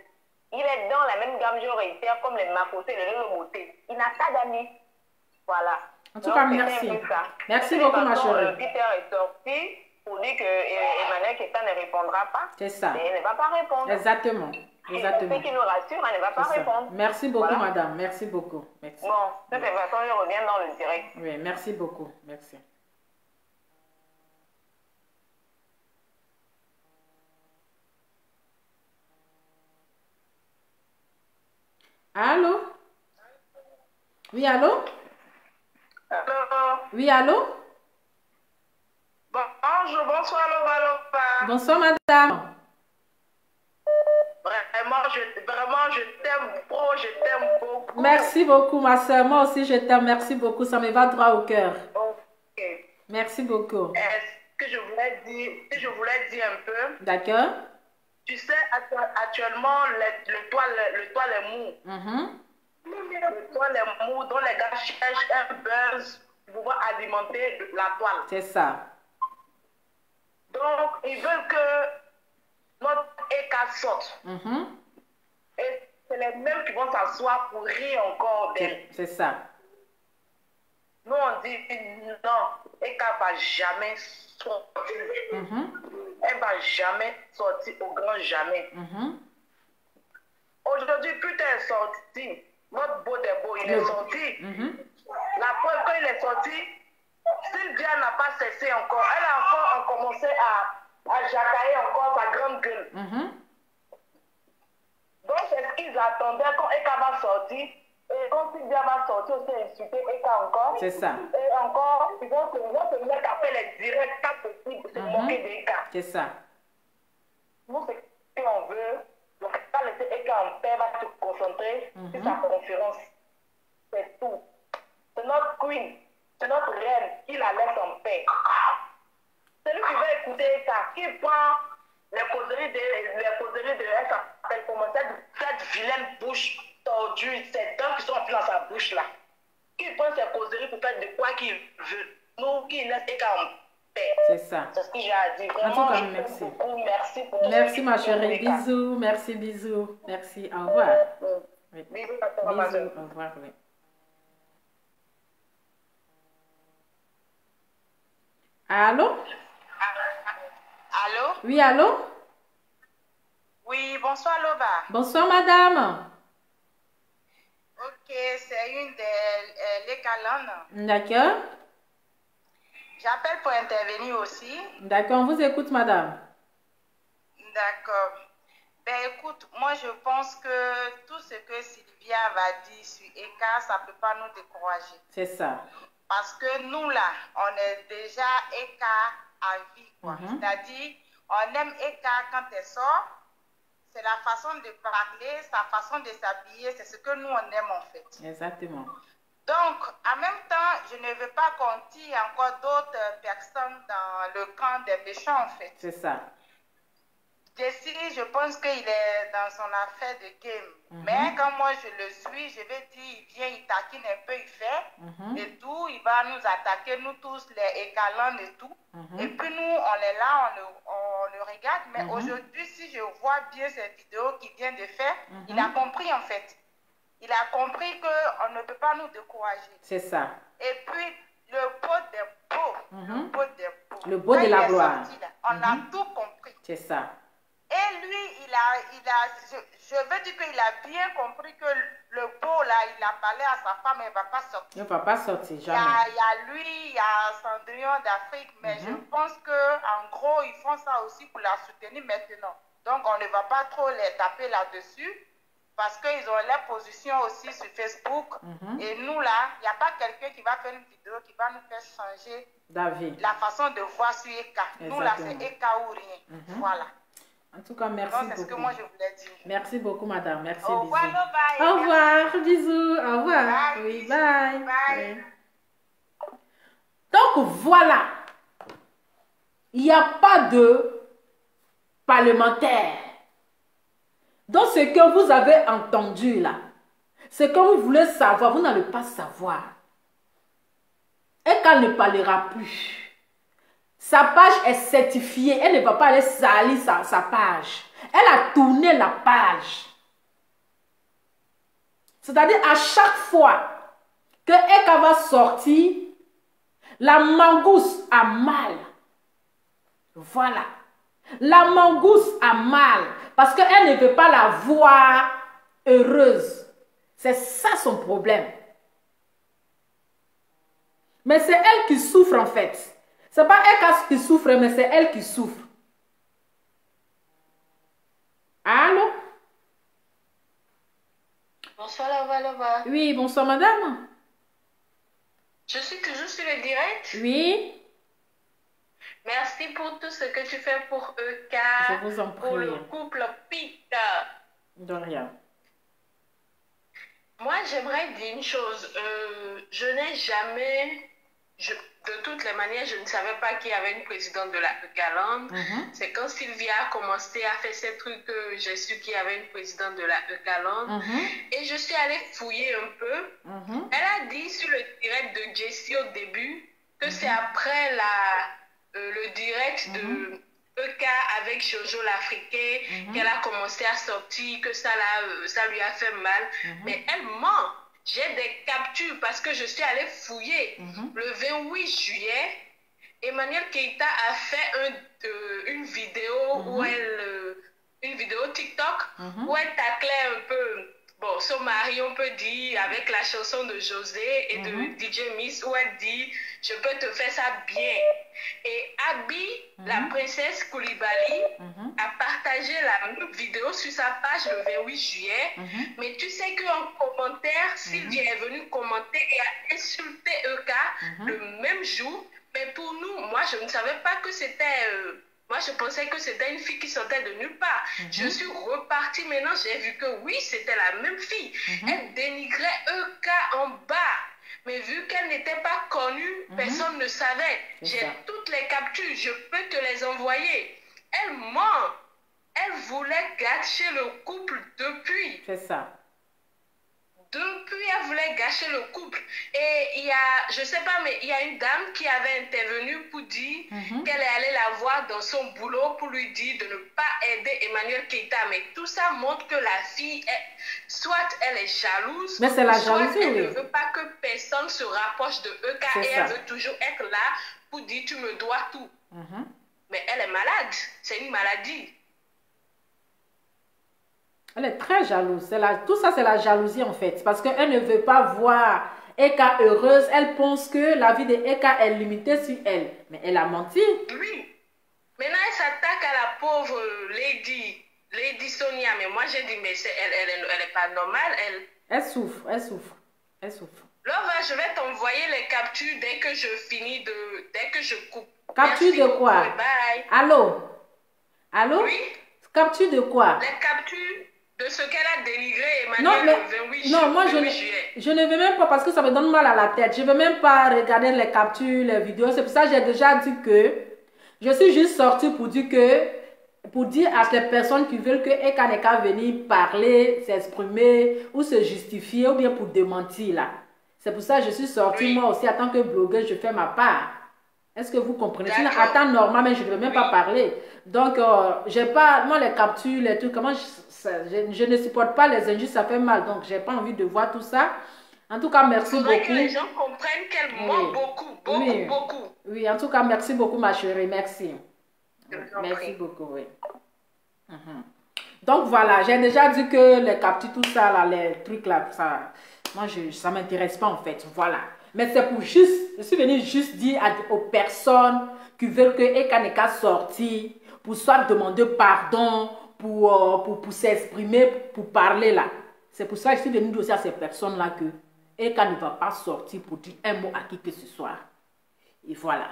Il est dans la même gamme géoréitaire comme les Makoto et le Loboté. Il n'a pas d'amis. Voilà. En tout cas, merci. Merci beaucoup, ma chérie. Peter est sorti pour dire que Emmanuel savait qu'Eka ne répondra pas, c'est ça. elle ne va pas répondre. Exactement. Exactement. Ce qui nous rassure, elle ne va pas répondre. Merci beaucoup, voilà. Madame. Merci beaucoup. Merci. Bon, de toute façon, je reviens dans le direct. Oui, merci beaucoup. Merci. Allô? Oui, allô? Allô? Oui, allô? Bonjour, bonsoir, Loba. Bonsoir, madame. Vraiment, je t'aime trop, je t'aime beaucoup. Merci beaucoup, ma soeur. Moi aussi, je t'aime. Merci beaucoup. Ça me va droit au cœur. Ok. Merci beaucoup. Ce que je voulais dire un peu. D'accord. Tu sais, actuellement, le toit est mou. Le toit est mou, dont les gars cherchent un buzz pour pouvoir alimenter la toile. C'est ça. Donc, ils veulent que notre EK sorte. Et c'est les mêmes qui vont s'asseoir pour rire encore d'elle. C'est ça. Nous, on dit non, EK ne va jamais sortir. Elle ne va jamais sortir, au grand jamais. Aujourd'hui, putain est sorti. Notre beau des beaux, il est sorti. La preuve, quand il est sorti, Sylvia n'a pas cessé encore. Elle a encore commencé à jacailler encore sa grande gueule. Donc, c'est ce qu'ils attendaient quand Eka va sortir. Et quand Sylvia va sortir aussi, insulter Eka encore. C'est ça. Et encore, ils vont se mettre à faire les directs, pas possible, se moquer d'Eka. C'est ça. Nous, ce qu'on veut, donc, pas laisser Eka en paix, va se concentrer sur sa conférence. C'est tout. C'est notre queen, c'est notre reine qui la laisse en paix. Celui qui veut écouter Eka, qui prend les causeries de elle s'appelle comment cette vilaine bouche tordue, ces dents qui sont entrées dans sa bouche là. Qui prend ses causeries pour faire de quoi qu'il veut. Nous, qui laisse Eka en paix. C'est ça. C'est ce que j'ai à dire. En tout Vraiment, cas, je merci. beaucoup. Merci pour Merci, ma chérie. Bisous. Merci, bisous. Merci. Au revoir. Oui. Bisous à toi, ma soeur. Bisous. Au revoir. Oui. Allô? Allô? Oui, allô? Oui, bonsoir Loba. Bonsoir, madame. Ok, c'est une des les Calanes. D'accord. J'appelle pour intervenir aussi. D'accord, on vous écoute, madame. D'accord. Ben écoute, moi je pense que tout ce que Sylvia va dire sur Eka, ça ne peut pas nous décourager. C'est ça. Parce que nous là, on est déjà Eka à vie, quoi. C'est-à-dire, on aime Eka quand elle sort. C'est la façon de parler, sa façon de s'habiller, c'est ce que nous on aime en fait. Exactement. Donc, en même temps, je ne veux pas qu'on tire encore d'autres personnes dans le camp des méchants en fait. C'est ça. Jessie, je pense qu'il est dans son affaire de game. Mais quand moi je le suis, je vais dire, il vient, il taquine un peu, il fait. Et tout, il va nous attaquer, nous tous, les égalants et tout. Et puis nous, on est là, on le regarde. Mais aujourd'hui, si je vois bien cette vidéo qu'il vient de faire, il a compris en fait. Il a compris qu'on ne peut pas nous décourager. C'est ça. Et puis, le beau des beaux, le beau des beaux. Le beau de la gloire. Sorti, là, on a tout compris. C'est ça. Et lui, je veux dire qu'il a bien compris que le beau là, il a parlé à sa femme, elle ne va pas sortir. Il ne va pas sortir, jamais. Il y a lui, il y a Cendrillon d'Afrique, mais je pense qu'en gros, ils font ça aussi pour la soutenir maintenant. Donc, on ne va pas trop les taper là-dessus, parce qu'ils ont leur position aussi sur Facebook. Et nous là, il n'y a pas quelqu'un qui va faire une vidéo qui va nous faire changer la façon de voir sur Eka. Nous là, c'est Eka ou rien. Voilà. En tout cas, merci beaucoup. C'est ce que moi je voulais dire. Merci beaucoup, madame. Merci. Au revoir, bisous. bye. Au revoir, bisous. Au revoir. Bye. Oui, bye. Bye. Oui. Donc, voilà. Il n'y a pas de parlementaire. Donc, ce que vous avez entendu là, ce que vous voulez savoir, vous n'allez pas savoir. Et qu'elle ne parlera plus. Sa page est certifiée. Elle ne va pas aller salir sa page. Elle a tourné la page. C'est-à-dire, à chaque fois que Eka va sortir, la mangouste a mal. Voilà. La mangouste a mal parce qu'elle ne veut pas la voir heureuse. C'est ça son problème. Mais c'est elle qui souffre en fait. C'est pas elle qui souffre, mais c'est elle qui souffre. Allô? Bonsoir, Lava. Oui, bonsoir madame. Je suis toujours sur le direct. Oui. Merci pour tout ce que tu fais pour EK. Je vous en prie. Pour le couple Pita. De rien. Moi, j'aimerais dire une chose. Je n'ai jamais... de toutes les manières, je ne savais pas qu'il y avait une présidente de la EKLand. C'est quand Sylvia a commencé à faire ces trucs que j'ai su qu'il y avait une présidente de la EKLand. Et je suis allée fouiller un peu. Elle a dit sur le direct de Jessie au début que c'est après le direct de EK avec Jojo l'Africain qu'elle a commencé à sortir, que ça lui a fait mal. Mais elle ment. J'ai des captures parce que je suis allée fouiller. Le 28 juillet, Emmanuel Keïta a fait une vidéo où une vidéo TikTok où elle taclait un peu son mari, on peut dire, avec la chanson de José et de DJ Miss, où elle dit « Je peux te faire ça bien ». Et Abby, la princesse Koulibaly, a partagé la même vidéo sur sa page le 28 juillet. Mais tu sais qu'en commentaire, Sylvia est venue commenter et a insulté EK le même jour. Mais pour nous, moi, je ne savais pas que c'était... moi, je pensais que c'était une fille qui sortait de nulle part. Je suis repartie maintenant, j'ai vu que oui, c'était la même fille. Elle dénigrait EK en bas. Mais vu qu'elle n'était pas connue, personne ne savait. J'ai toutes les captures, je peux te les envoyer. Elle ment. Elle voulait gâcher le couple depuis. C'est ça. Depuis, elle voulait gâcher le couple. Et il y a, je sais pas, mais il y a une dame qui avait intervenu pour dire qu'elle est allée la voir dans son boulot pour lui dire de ne pas aider Emmanuel Keïta. Mais tout ça montre que la fille, soit elle est jalouse, mais c'est la soit jalousie, elle ne veut pas que personne se rapproche de EK et elle veut toujours être là pour dire tu me dois tout. Mais elle est malade. C'est une maladie. Elle est très jalouse. Tout ça, c'est la jalousie en fait. Parce qu'elle ne veut pas voir Eka heureuse. Elle pense que la vie de Eka est limitée sur elle. Mais elle a menti. Oui. Maintenant, elle s'attaque à la pauvre Lady Sonia. Mais moi, j'ai dit, mais elle est pas normale. Elle souffre. Lova, je vais t'envoyer les captures dès que je finis dès que je coupe. Capture de quoi? Bye. Allô? Oui? Capture de quoi? Les captures de ce qu'elle a dénigré Emmanuel le 28 juillet. Non, moi je ne veux même pas parce que ça me donne mal à la tête. Je ne veux même pas regarder les captures, les vidéos. C'est pour ça que j'ai déjà dit que je suis juste sortie pour dire à ces personnes qui veulent que Eka n'est qu'à venir parler, s'exprimer ou se justifier ou bien pour démentir là. C'est pour ça que je suis sortie moi aussi en tant que blogueuse, je fais ma part. Est-ce que vous comprenez? Sinon, à temps normal, mais je ne veux même pas parler. Donc, j'ai pas, moi, les captures, les trucs, comment je ne supporte pas les injustes, ça fait mal. Donc, j'ai pas envie de voir tout ça. En tout cas, merci beaucoup. Que les gens comprennent qu'elle ment beaucoup. Oui, en tout cas, merci beaucoup, ma chérie. Merci. Merci beaucoup, oui. Donc, voilà, j'ai déjà dit que les captures, tout ça, là, les trucs là, ça, moi, ça ne m'intéresse pas, en fait. Voilà. Mais c'est pour juste, je suis venue juste dire aux personnes qui veulent que Eka n'est qu'à sortir, pour soit demander pardon, pour s'exprimer, pour parler là. C'est pour ça que je suis venue dire aussi à ces personnes-là que Eka ne va pas sortir pour dire un mot à qui que ce soit. Et voilà.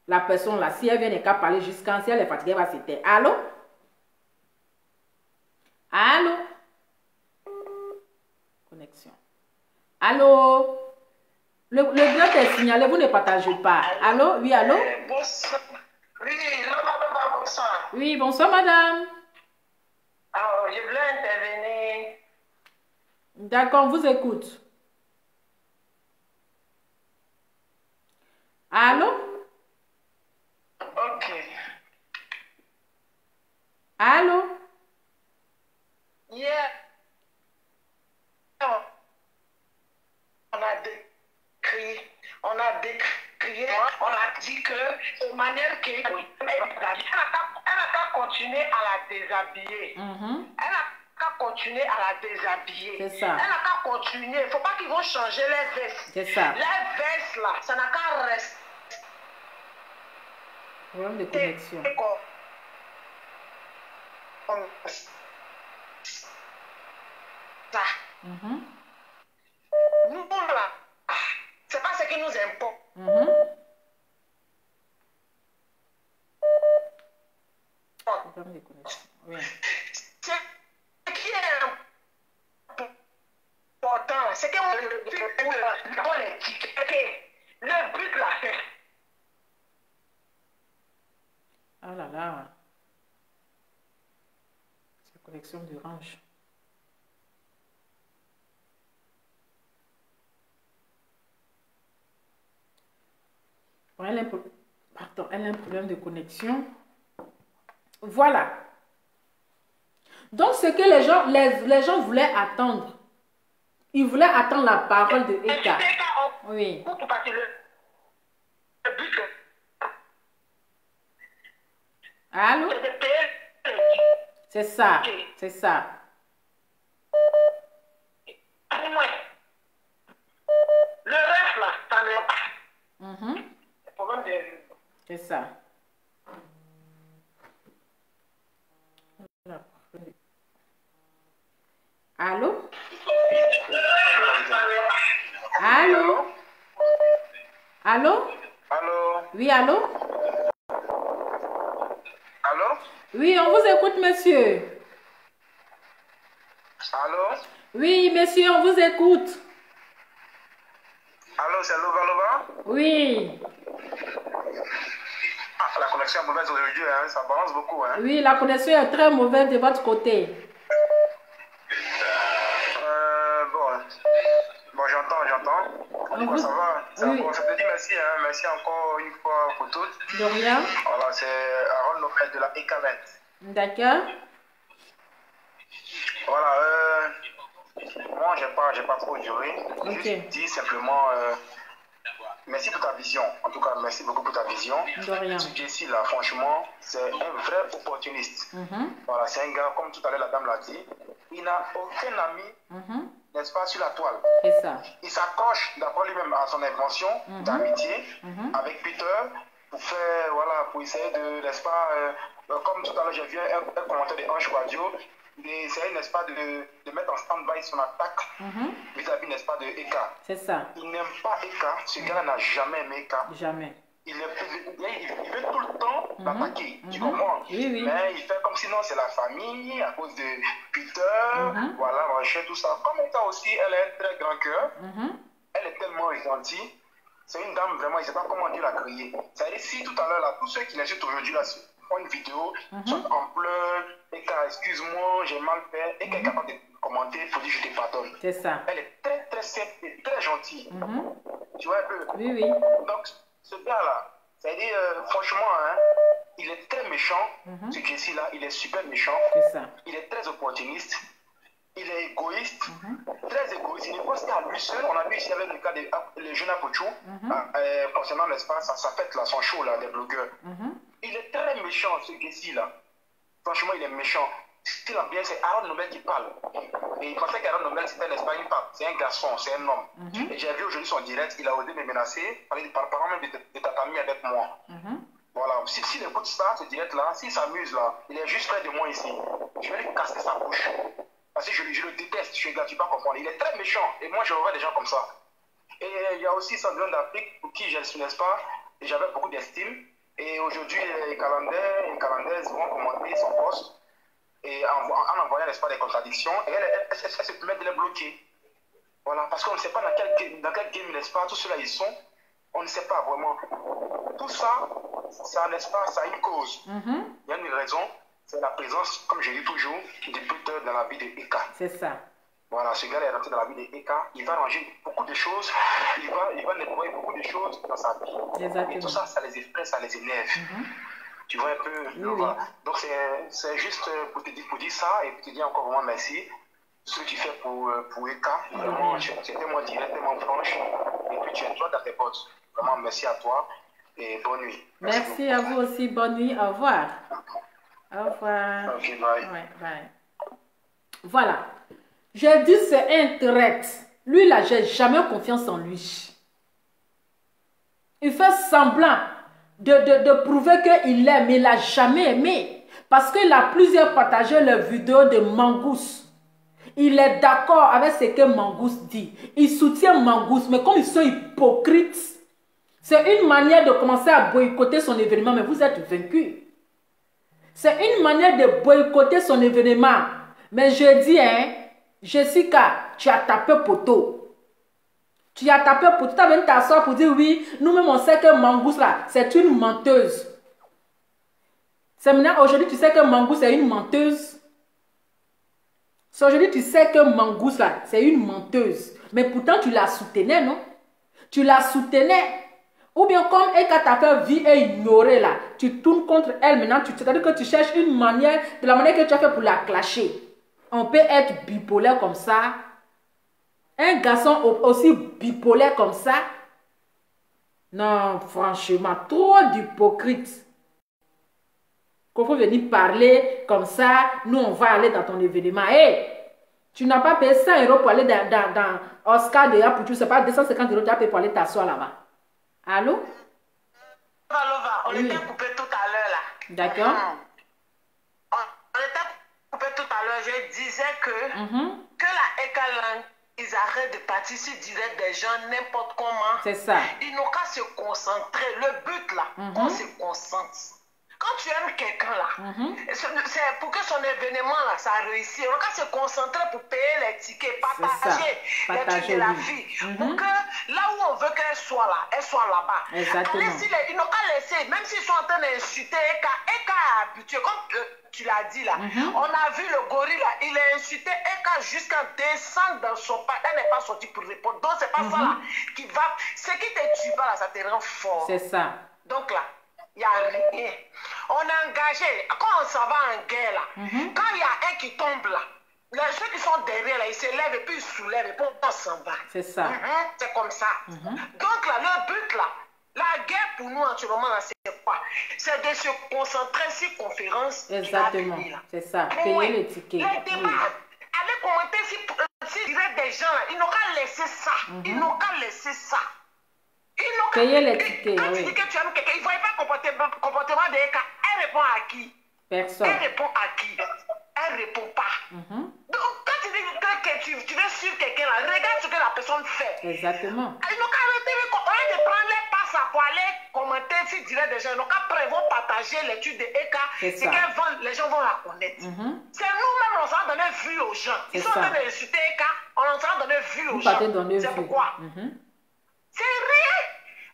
La personne là, si elle vient qu'à parler jusqu'à si elle est fatiguée, elle va se taire. Allô? Connexion. Allô? Le bloc est signalé, vous ne partagez pas. Allô? Oui, allô? Bonsoir. Oui, bonsoir. Oui, bonsoir, madame. Alors, je voulais intervenir. D'accord, on vous écoute. Allô? Ok. Allô? Yeah. On a décrié, on a dit que Emmanuel Keïta, elle a continuer à la déshabiller. Elle n'a qu'à continuer à la déshabiller. C'est ça. Elle n'a qu'à continuer. Il ne faut pas qu'ils vont changer les vestes. C'est ça. Les vestes là, ça n'a qu'à rester. Problème de connexion. Comme ça. Nous là, c'est pas ce qui nous importe. Problème de connexion. Oui. Ce qui est important, c'est que le but là, Ah là là. C'est la connexion d'Orange. Bon, elle a un problème de connexion. Voilà. Donc, ce que les gens voulaient attendre. Ils voulaient attendre la parole de Eka. Oui. Allô? C'est ça. C'est ça. Le reste là, ça n'est pas. C'est ça. Allô? Allô? Allô? Allô? Oui, allô? Allô? Oui, on vous écoute, monsieur. Allô? Oui, monsieur, on vous écoute. Allô, c'est Loba? Oui. Ah, la connexion est mauvaise aujourd'hui, hein? Ça balance beaucoup. Hein? Oui, la connexion est très mauvaise de votre côté. Bon, j'entends. Ça va? Oui. Bon, je te dis merci, hein? Merci encore une fois pour toutes. De rien. Voilà, c'est Aaron Lopez de la ECAMET. D'accord. Voilà, moi, j'ai pas trop duré. Ok. Juste dire simplement merci pour ta vision. En tout cas, merci beaucoup pour ta vision. De rien. Ce Jessie là, franchement, c'est un vrai opportuniste. Voilà, c'est un gars, comme tout à l'heure la dame l'a dit, il n'a aucun ami, n'est-ce pas, sur la toile. C'est ça. Il s'accroche d'abord lui-même à son invention d'amitié avec Peter pour faire, voilà, pour essayer de, n'est-ce pas, comme tout à l'heure j'ai vu un commentaire de Ange Quadio, d'essayer, n'est-ce pas, de mettre en stand-by son attaque vis-à-vis, n'est-ce pas, de Eka. C'est ça. Il n'aime pas Eka, ce gars-là n'a jamais aimé Eka. Jamais. Il veut tout le temps l'attaquer, tu comprends? Oui, oui. Mais il fait comme sinon c'est la famille, à cause de Peter, voilà, machin, tout ça. Comme Eka aussi, elle a un très grand cœur, elle est tellement gentille. C'est une dame vraiment, je ne sais pas comment Dieu l'a créée. C'est-à-dire, si tout à l'heure, là, tous ceux qui l'insultent aujourd'hui, là, font une vidéo, sont en pleurs, Eka, excuse-moi, j'ai mal fait, Eka est capable de commenter, il faut dire je te pardonne. C'est ça. Elle est très, très simple et très gentille. Tu vois un peu? Oui, oui. Donc, ce gars-là, c'est-à-dire, franchement, hein, il est très méchant, ce Jessie-là, il est super méchant. C'est ça. Il est très opportuniste. Il est égoïste, très égoïste. Il ne pense qu'à lui seul. On a vu ici avec le cas de le jeune Apochou, concernant l'espace, sa fête, là, son show là, des blogueurs. Il est très méchant, ce Jessie-là. Franchement, il est méchant. Ce qu'il a bien, c'est Aaron Nobel qui parle. Et il pensait qu'Aaron Nobel, c'était, n'est-ce pas, une femme. C'est un garçon, c'est un homme. Et j'ai vu aujourd'hui son direct, il a osé me menacer, parlant même de ta famille avec moi. Voilà, s'il écoute ça, ce direct-là, s'il s'amuse là, il est juste près de moi ici. Je vais lui casser sa bouche. Parce que je le déteste, ce gars, tu ne peux pas comprendre. Il est très méchant. Et moi, je vois des gens comme ça. Et il y a aussi Sandrine d'Afrique, pour qui je ne laisse pas, et j'avais beaucoup d'estime. Et aujourd'hui, les Calandais et Calandaises vont commenter son poste et en envoyant, n'est-ce pas, des contradictions. Et elle se permet de les bloquer. Voilà, parce qu'on ne sait pas dans quel game, n'est-ce pas, tous ceux-là, ils sont. On ne sait pas vraiment. Tout ça, ça, n'est-ce pas, ça a une cause. Il y a une raison. C'est la présence, comme je dis toujours, de Peter dans la vie de Eka. C'est ça. Voilà, ce gars est rentré dans la vie de Eka. Il va ranger beaucoup de choses. Il va nettoyer beaucoup de choses dans sa vie. Exactement. Et tout ça, ça les effraie, ça les énerve. Tu vois un peu. Oui. Donc, c'est juste pour dire ça et pour te dire encore vraiment merci. Ce que tu fais pour Eka, vraiment, tu es tellement direct, tellement franche. Et puis, tu es droit dans tes potes. Vraiment, merci à toi et bonne nuit. Merci à vous aussi. Bonne nuit. Au revoir. Au revoir. Ok, bye. Ouais, bye. Voilà. J'ai dit c'est un traître. Lui là, j'ai jamais confiance en lui. Il fait semblant de prouver qu'il l'aime, mais il l'a jamais aimé. Parce qu'il a plusieurs partagé les vidéos de Mangousse. Il est d'accord avec ce que Mangousse dit. Il soutient Mangousse, mais comme ils sont hypocrites, c'est une manière de commencer à boycotter son événement, mais vous êtes vaincus. C'est une manière de boycotter son événement. Mais je dis, hein, Jessica, tu as tapé poteau. Tu as tapé poteau. Tu as venu t'asseoir pour dire oui, nous-mêmes on sait que Mangousse là, c'est une menteuse. C'est maintenant, aujourd'hui, tu sais que Mangousse est une menteuse. Aujourd'hui, tu sais que Mangousse là, c'est une menteuse. Mais pourtant, tu la soutenais, non? Tu la soutenais. Ou bien comme elle t'a fait vie et ignorer là, tu tournes contre elle maintenant, c'est-à-dire que tu cherches une manière, de la manière que tu as fait pour la clasher. On peut être bipolaire comme ça. Un garçon aussi bipolaire comme ça. Non, franchement, trop d'hypocrite. Quand faut venir parler comme ça, nous on va aller dans ton événement. Hey, tu n'as pas payé 100 € pour aller dans Oscar de Yapoutou, c'est pas 250 € tu as payé pour aller t'asseoir là-bas. Allô? On était coupé tout à l'heure là. D'accord. On était coupé tout à l'heure. Je disais que la Ekalang, ils arrêtent de partir sur direct des gens n'importe comment. C'est ça. Ils n'ont qu'à se concentrer. Le but là, qu'on se concentre. Quand tu aimes quelqu'un là, c'est pour que son événement là, ça réussisse. On va se concentrer pour payer les tickets, partager les trucs de la vie. Pour que là où on veut qu'elle soit là, elle soit là-bas. Exactement. Ils n'ont qu'à laisser, même s'ils sont en train d'insulter Eka est habitué, comme tu l'as dit là. On a vu le gorille là, il a insulté Eka jusqu'à descendre dans son pas. Elle n'est pas sortie pour répondre. Donc c'est pas ça là qui va. Ce qui te tue pas là, ça te rend fort. C'est ça. Donc là, il n'y a rien. On est engagé. Quand on s'en va en guerre là, quand il y a un qui tombe là, ceux qui sont derrière là, ils se lèvent et puis ils soulèvent et puis on s'en va. C'est ça. C'est comme ça. Donc là, le but là, la guerre pour nous actuellement là, c'est quoi? C'est de se concentrer sur conférence. Exactement. C'est ça. Payer les tickets. Les débats, aller commenter si direct des gens là, ils n'ont qu'à laisser ça. Ils n'ont qu'à laisser ça. Payer les tickets, quand tu dis que tu aimes quelqu'un, il ne voit pas le comportement de Eka. Elle répond à qui? Personne. Elle répond à qui? Elle ne répond pas. Donc, quand tu dis que tu veux suivre quelqu'un, regarde ce que la personne fait. Exactement. Ils n'ont qu'à arrêter de prendre les passes pour aller commenter si direct des gens. Ils n'ont qu'à prévoir partager l'étude de Eka. C'est qu'elle vend, les gens vont la connaître. C'est nous-mêmes, on s'en donne vue aux gens. Ils sont en train d'insulter Eka, on s'en donne vue aux gens. C'est pourquoi? C'est rien.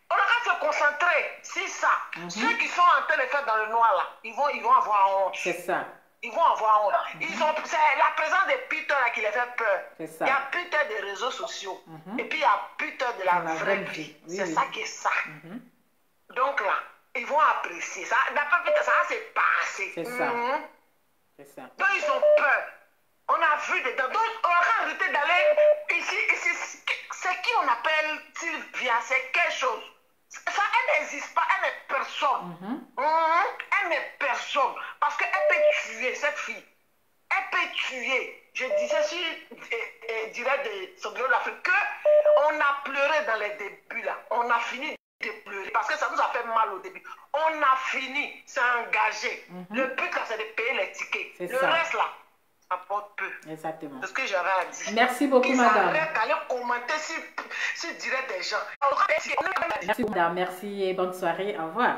On va se concentrer sur ça. Ceux qui sont en train de faire dans le noir là, ils vont avoir honte. C'est ça. Ils vont avoir honte. C'est la présence des puteurs là qui les fait peur. C'est ça. Il y a puteurs des réseaux sociaux. Et puis il y a puteurs de la vraie vie. C'est ça qui est ça. Donc là, ils vont apprécier. Ça va se passer. C'est ça. C'est ça. Donc ils ont peur. On a vu des... Donc on a arrêté d'aller ici. C'est qui on appelle Sylvia? C'est quelque chose. Ça, elle n'existe pas. Elle n'est personne. Elle n'est personne. Parce qu'elle peut tuer, cette fille. Elle peut tuer. Je disais sur direct de son bureau d'Afrique qu'on a pleuré dans les débuts là. On a fini de pleurer parce que ça nous a fait mal au début. On a fini, c'est engagé. Le but là, c'est de payer les tickets. Le reste là, apporte peu. Exactement. C'est ce que j'avais à dire. Merci beaucoup, madame. Arrêtent d'aller commenter sur direct des gens. Merci, madame. Merci et bonne soirée. Au revoir.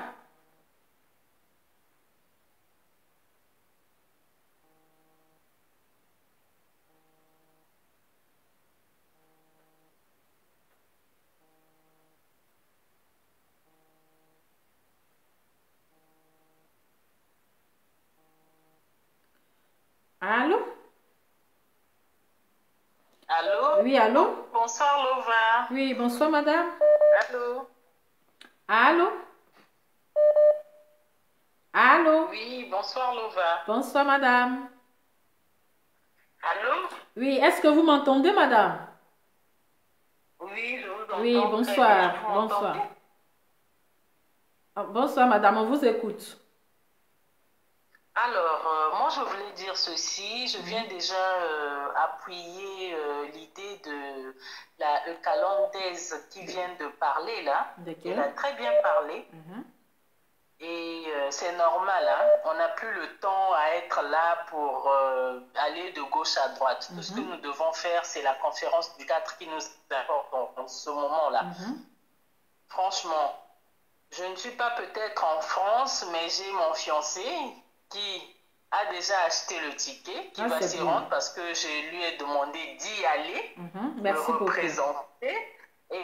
Allô? Allô? Oui, allô? Bonsoir, Lova. Oui, bonsoir, madame. Allô? Allô? Allô? Oui, bonsoir, Lova. Bonsoir, madame. Allô? Oui, est-ce que vous m'entendez, madame? Oui, je vous entends. Oui, bonsoir. Bonsoir. Bonsoir, madame, on vous écoute. Ah, Alors, moi, je voulais dire ceci. Je viens déjà appuyer l'idée de la Eucalandaise qui vient de parler là. Elle a très bien parlé. Et c'est normal, hein? On n'a plus le temps à être là pour aller de gauche à droite. Tout ce que nous devons faire, c'est la conférence du 4 qui nous importe en ce moment-là. Franchement, je ne suis pas peut-être en France, mais j'ai mon fiancé qui a déjà acheté le ticket, qui va s'y rendre parce que je lui ai demandé d'y aller, me représenter. Et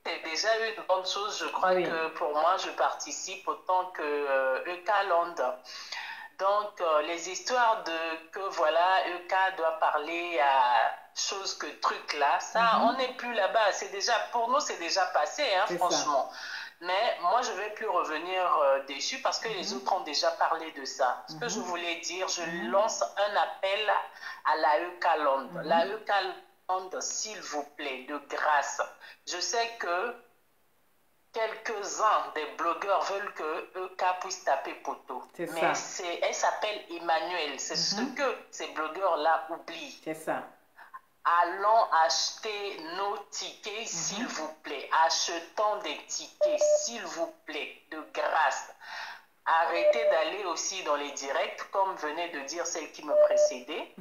c'est déjà une bonne chose. Je crois que pour moi, je participe autant que Eucaland. Donc, les histoires de que voilà, Euca doit parler à chose que truc là, ça, on n'est plus là-bas. C'est déjà, pour nous, c'est déjà passé, hein, franchement. Ça. Mais moi, je ne vais plus revenir dessus parce que les autres ont déjà parlé de ça. Ce que je voulais dire, je lance un appel à la Eucaland. La Eucaland, s'il vous plaît, de grâce. Je sais que quelques-uns des blogueurs veulent que Euca puisse taper poteau. Mais elle s'appelle Emmanuel. C'est ce que ces blogueurs-là oublient. C'est ça. Allons acheter nos tickets, s'il vous plaît. Achetons des tickets, s'il vous plaît, de grâce. Arrêtez d'aller aussi dans les directs, comme venait de dire celle qui me précédait.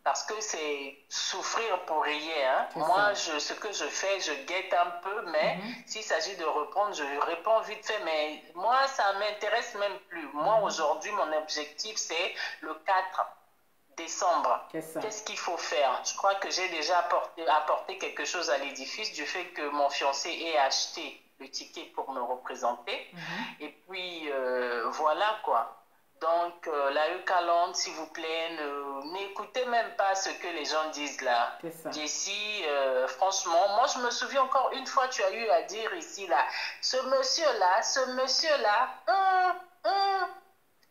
Parce que c'est souffrir pour rien. Hein. Moi, ce que je fais, je guette un peu, mais s'il s'agit de reprendre, je réponds vite fait. Mais moi, ça ne m'intéresse même plus. Moi, aujourd'hui, mon objectif, c'est le 4 décembre. Qu'est-ce qu'il faut faire? Je crois que j'ai déjà apporté quelque chose à l'édifice du fait que mon fiancé ait acheté le ticket pour me représenter. Et puis, voilà quoi. Donc, la Eucaland, s'il vous plaît, n'écoutez même pas ce que les gens disent là. Jessie, franchement, moi je me souviens encore une fois, tu as eu à dire ici, là, ce monsieur-là,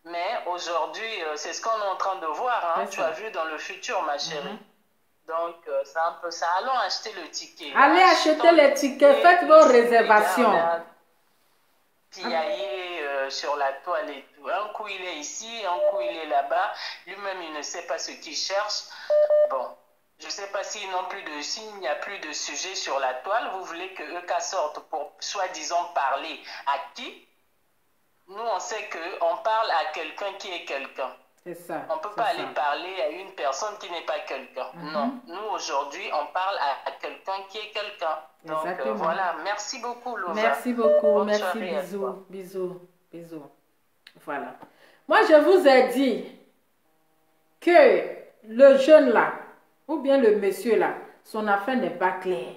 mais aujourd'hui, c'est ce qu'on est en train de voir, hein. Tu as vu dans le futur, ma chérie. Donc, c'est un peu ça. Allons acheter le ticket. Allez acheter les tickets, faites vos réservations. Sur la toile et tout. Un coup, il est ici, un coup, il est là-bas. Lui-même, il ne sait pas ce qu'il cherche. Bon, je ne sais pas s'il n'y a plus de sujet sur la toile. Vous voulez que Euca sorte pour, soi-disant, parler à qui? Nous, on sait qu'on parle à quelqu'un qui est quelqu'un. C'est ça. On ne peut pas aller parler à une personne qui n'est pas quelqu'un. Non. Nous, aujourd'hui, on parle à quelqu'un qui est quelqu'un. Donc, voilà. Merci beaucoup, Louva. Merci beaucoup. Bonne merci. Bisous. Bisous. Bisous. Voilà. Moi, je vous ai dit que le jeune là, ou bien le monsieur là, son affaire n'est pas claire.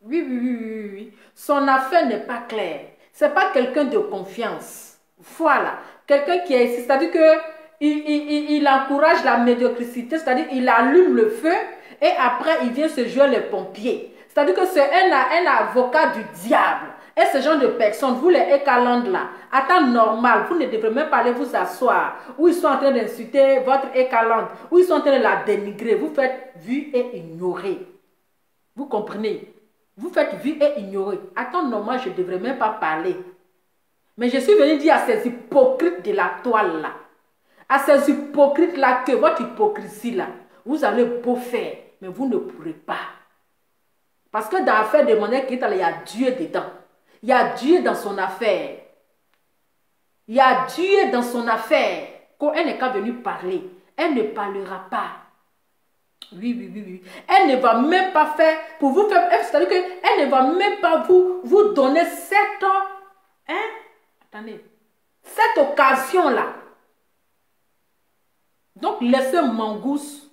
Oui. Son affaire n'est pas claire. Ce n'est pas quelqu'un de confiance. Voilà. Quelqu'un qui est ici. C'est-à-dire que il encourage la médiocrité. C'est-à-dire qu'il allume le feu et après, il vient se jouer les pompiers. C'est-à-dire que c'est un avocat du diable. Et ce genre de personnes, vous les Eucaland là, à temps normal, vous ne devrez même pas aller vous asseoir, où ils sont en train d'insulter votre Eucaland, où ils sont en train de la dénigrer. Vous faites vu et ignorer. Vous comprenez? Vous faites vu et ignorer. À temps normal, je ne devrais même pas parler. Mais je suis venu dire à ces hypocrites de la toile là, à ces hypocrites là, que votre hypocrisie là, vous allez beau faire, mais vous ne pourrez pas. Parce que dans l'affaire de monnaie qui est là, il y a Dieu dedans. Il y a Dieu dans son affaire. Il y a Dieu dans son affaire. Quand elle n'est qu'à venir parler, elle ne parlera pas. Oui. Elle ne va même pas faire pour vous faire. C'est-à-dire qu'elle ne va même pas vous donner cette occasion-là. Donc, laissez Mangousse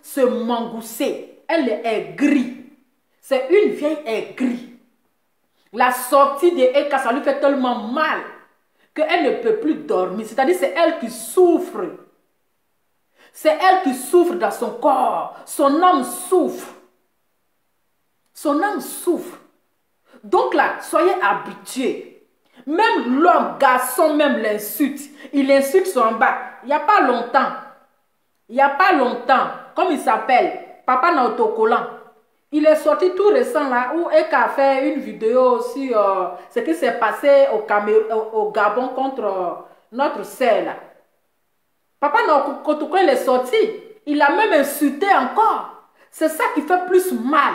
se mangousser. Elle est aigrie. C'est une vieille aigrie. La sortie de Euca, ça lui fait tellement mal qu'elle ne peut plus dormir. C'est-à-dire c'est elle qui souffre. C'est elle qui souffre dans son corps. Son âme souffre. Son âme souffre. Donc là, soyez habitués. Même l'homme, garçon, même l'insulte. Il insulte son bas. Il n'y a pas longtemps, comme il s'appelle, Papa Naotokolan. Il est sorti tout récent là, où Euca a fait une vidéo sur ce qui s'est passé au Gabon contre notre sœur là. Papa Nokotoko, il est sorti. Il a même insulté encore. C'est ça qui fait plus mal.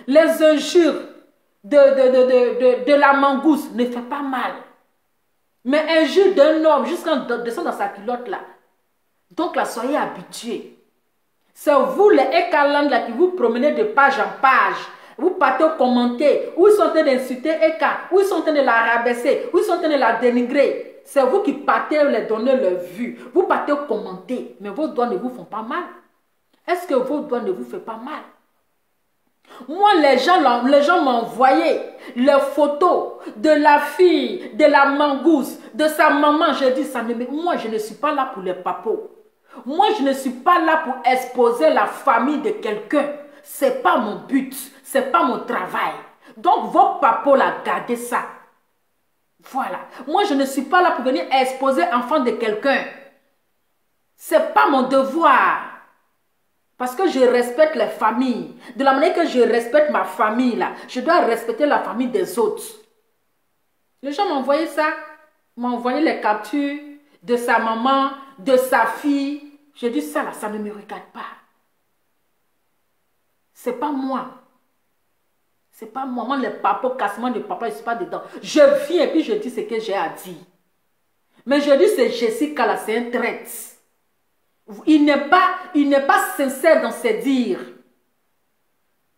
Les injures de la mangouste ne fait pas mal. Mais injure d'un homme jusqu'à descendre dans sa culotte là. Donc là, soyez habitués. C'est vous les Ekaland là qui vous promenez de page en page. Vous partez commenter. Où ils sont en train d'insulter Eka. Où ils sont en train de la rabaisser. Où ils sont en train de la dénigrer. C'est vous qui partez les donner leur vue. Vous partez commenter. Mais vos doigts ne vous font pas mal. Est-ce que vos doigts ne vous font pas mal? Moi, les gens m'ont envoyé les photos de la fille, de la mangouste, de sa maman. Je dis, moi, je ne suis pas là pour les papos. Moi, je ne suis pas là pour exposer la famille de quelqu'un. Ce n'est pas mon but. Ce n'est pas mon travail. Donc, vos papos, là, gardez ça. Voilà. Moi, je ne suis pas là pour venir exposer l'enfant de quelqu'un. Ce n'est pas mon devoir. Parce que je respecte les familles. De la manière que je respecte ma famille, là, je dois respecter la famille des autres. Les gens m'ont envoyé ça. M'ont envoyé les captures de sa maman, de sa fille. J'ai dit ça, là, ça ne me regarde pas. C'est pas moi. C'est pas moi. Moi, les papas, cassement de papa, je ne suis pas dedans. Je viens et puis je dis ce que j'ai à dire. Mais je dis, c'est Jessica, là, c'est un traître. Il n'est pas sincère dans ses dires.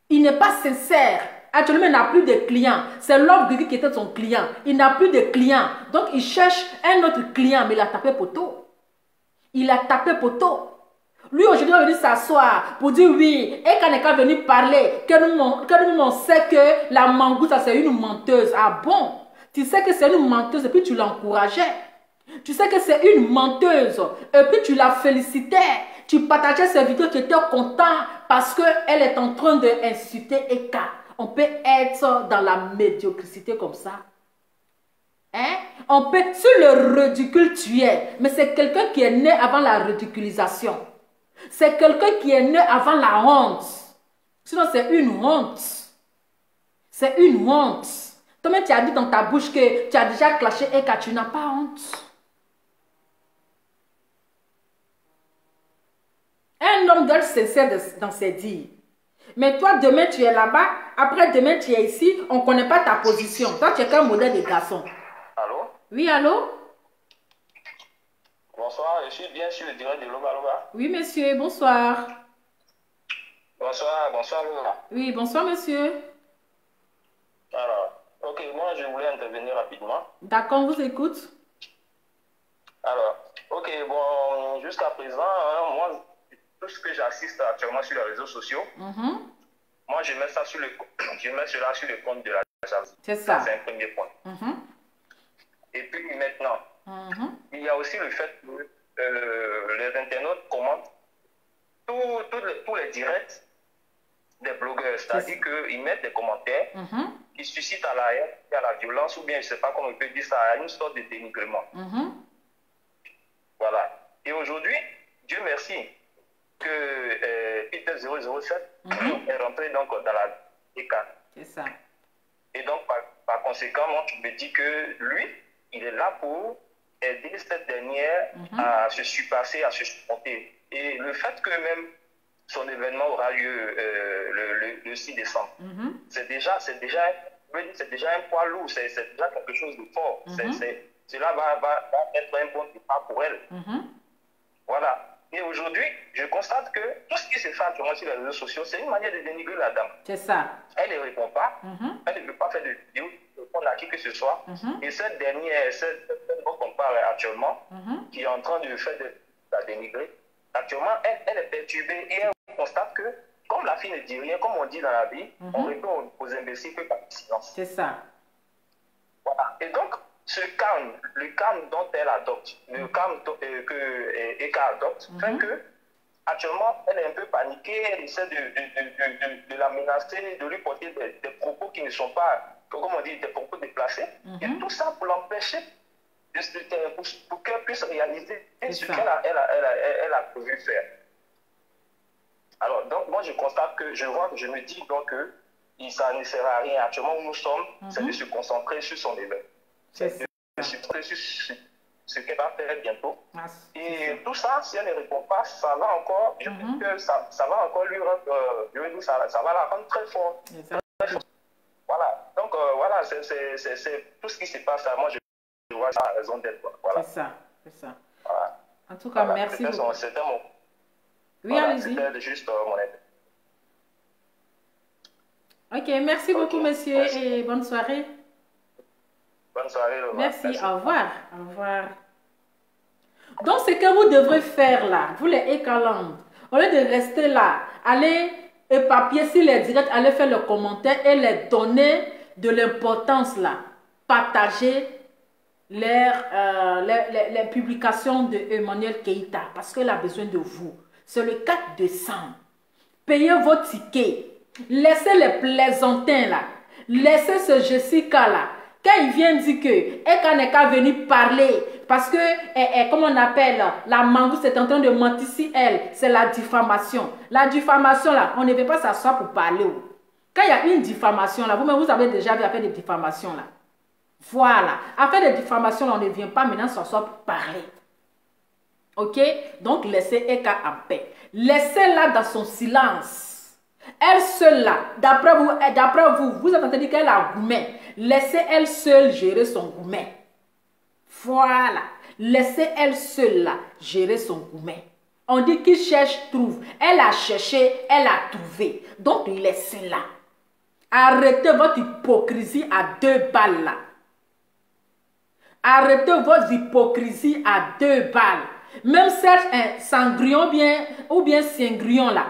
Il n'est pas sincère. Actuellement, il n'a plus de clients. C'est l'homme qui était son client. Il n'a plus de clients. Donc, il cherche un autre client, mais il a tapé poteau. Il a tapé poteau. Lui, aujourd'hui, il va venir s'asseoir pour dire oui. Et quand il est venu parler, que nous, on sait que la mangouste, c'est une menteuse. Ah bon? Tu sais que c'est une menteuse et puis tu l'encourageais. Tu sais que c'est une menteuse et puis tu la félicitais. Tu partageais ses vidéos, tu étais content parce qu'elle est en train d'insulter Eka. On peut être dans la médiocrité comme ça. Hein? On peut, sur le ridicule tu es, mais c'est quelqu'un qui est né avant la ridiculisation. C'est quelqu'un qui est né avant la honte. Sinon c'est une honte. C'est une honte. Toi-même tu as dit dans ta bouche que tu as déjà clashé Eka, tu n'as pas honte. Un homme doit être sincère dans ses dires. Mais toi, demain, tu es là-bas. Après, demain, tu es ici. On ne connaît pas ta position. Toi, tu es qu'un modèle de garçon. Allô? Oui, allô? Bonsoir, je suis bien sur le direct de Loba Loba. Oui, monsieur, bonsoir. Bonsoir, bonsoir Loba. Oui, bonsoir, monsieur. Alors, ok, moi je voulais intervenir rapidement. D'accord, on vous écoute. Alors, ok, bon, jusqu'à présent, hein, moi, tout ce que j'assiste actuellement sur les réseaux sociaux, moi je mets ça sur cela sur le compte de la jalousie. C'est ça. C'est un premier point. Et puis maintenant, il y a aussi le fait que les internautes commentent tous les directs des blogueurs, c'est-à-dire qu'ils mettent des commentaires qui suscitent à la haine, à la violence, ou bien je ne sais pas comment on peut dire ça, à une sorte de dénigrement. Voilà. Et aujourd'hui, Dieu merci que Peter 007 est rentré donc dans la DK. C'est ça. Et donc, par conséquent, moi, je me dis que lui, il est là pour aider cette dernière à se surpasser, à se surmonter. Et le fait que même son événement aura lieu le 6 décembre, c'est déjà un poids lourd, c'est déjà quelque chose de fort. Cela va être un bon départ pour elle. Voilà. Et aujourd'hui, je constate que tout ce qui se fait actuellement sur les réseaux sociaux, c'est une manière de dénigrer la dame. C'est ça. Elle ne répond pas, elle ne veut pas faire de vidéo, répondre à qui que ce soit. Et cette dernière, cette dont on parle actuellement, qui est en train de faire de la dénigrer, actuellement, elle est perturbée et elle constate que, comme la fille ne dit rien, comme on dit dans la vie, on répond aux imbéciles que par silence. C'est ça. Voilà. Et donc, le calme dont elle adopte, le calme que Eka adopte, fait que, actuellement, elle est un peu paniquée, elle essaie de la menacer, de lui porter des propos qui ne sont pas, comment on dit, des propos déplacés. Et tout ça pour l'empêcher, pour qu'elle puisse réaliser ce qu'elle a prévu faire. Alors, donc, moi, je constate que, je me dis donc que ça ne sert à rien. Actuellement, où nous sommes, c'est de se concentrer sur son événement. C'est de se concentrer ce qu'elle va faire bientôt. Ah, Et tout ça, si elle ne répond pas, ça va encore, je pense que ça va encore lui rendre, ça va la rendre très forte. Voilà, donc voilà, c'est tout ce qui se passe là. Moi, je vois ça à raison d'être. Voilà. C'est ça, c'est ça. Voilà. En tout cas, voilà. merci beaucoup. C'était mon... Oui, voilà, allez-y. c'était juste mon aide. Ok, merci beaucoup, monsieur, merci. et bonne soirée. Bonne soirée. Merci, au revoir. Au revoir. Donc, ce que vous devrez faire là, vous les Ekaland, au lieu de rester là, allez éparpiller sur les directs, allez faire le commentaire et les donner de l'importance là. Partagez les publications de Emmanuel Keïta parce qu'elle a besoin de vous. C'est le 4 décembre. Payez vos tickets. Laissez les plaisantins là. Laissez ce Jessica là. Quand il vient dire que Eka n'est qu'à venir parler parce que, comme on appelle, la mangouste est en train de mentir si elle, c'est la diffamation. La diffamation là, on ne veut pas s'asseoir pour parler. Quand il y a une diffamation là, vous-même vous avez déjà vu faire des diffamations là. Voilà. Après des diffamations là, on ne vient pas maintenant s'asseoir pour parler. Ok? Donc laissez Eka en paix. Laissez-la dans son silence. Elle seule là, d'après vous, vous êtes en train de dire qu'elle a gourmet. Laissez elle seule gérer son gourmet. Voilà. Laissez elle seule là gérer son gourmet. On dit qui cherche, trouve. Elle a cherché, elle a trouvé. Donc laissez-la. Arrêtez votre hypocrisie à 2 balles là. Arrêtez votre hypocrisie à 2 balles. Même Serge Sangrion ou bien Singrion là.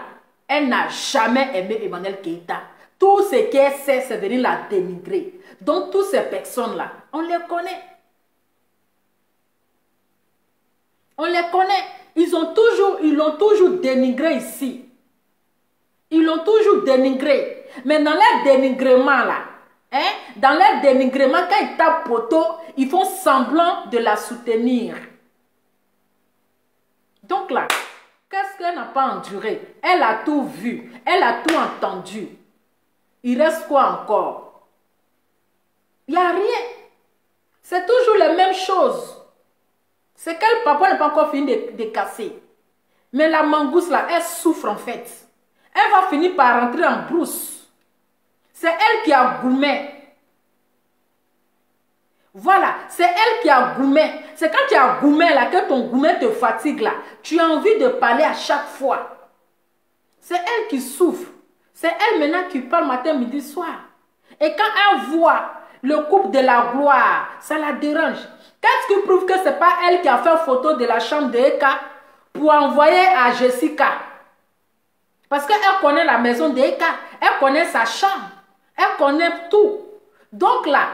Elle n'a jamais aimé Emmanuel Keïta. Tout ce qu'elle sait, c'est venir la dénigrer. Donc, toutes ces personnes-là, on les connaît. On les connaît. Ils l'ont toujours dénigré ici. Ils l'ont toujours dénigré. Mais dans leur dénigrement, là, dans leur dénigrement, quand ils tapent poteau, ils font semblant de la soutenir. Donc là, qu'est-ce qu'elle n'a pas enduré? Elle a tout vu. Elle a tout entendu. Il reste quoi encore? Il n'y a rien. C'est toujours les mêmes choses. C'est qu'elle, papa n'a pas encore fini de casser. Mais la mangouste là, elle souffre en fait. Elle va finir par rentrer en brousse. C'est elle qui a gourmet. Voilà, c'est elle qui a gourmet. C'est quand tu as gourmet là, que ton gourmet te fatigue là. Tu as envie de parler à chaque fois. C'est elle qui souffre. C'est elle maintenant qui parle matin, midi, soir. Et quand elle voit le couple de la gloire, ça la dérange. Qu'est-ce qui prouve que ce n'est pas elle qui a fait photo de la chambre de Eka pour envoyer à Jessica? Parce qu'elle connaît la maison de Eka. Elle connaît sa chambre. Elle connaît tout. Donc là,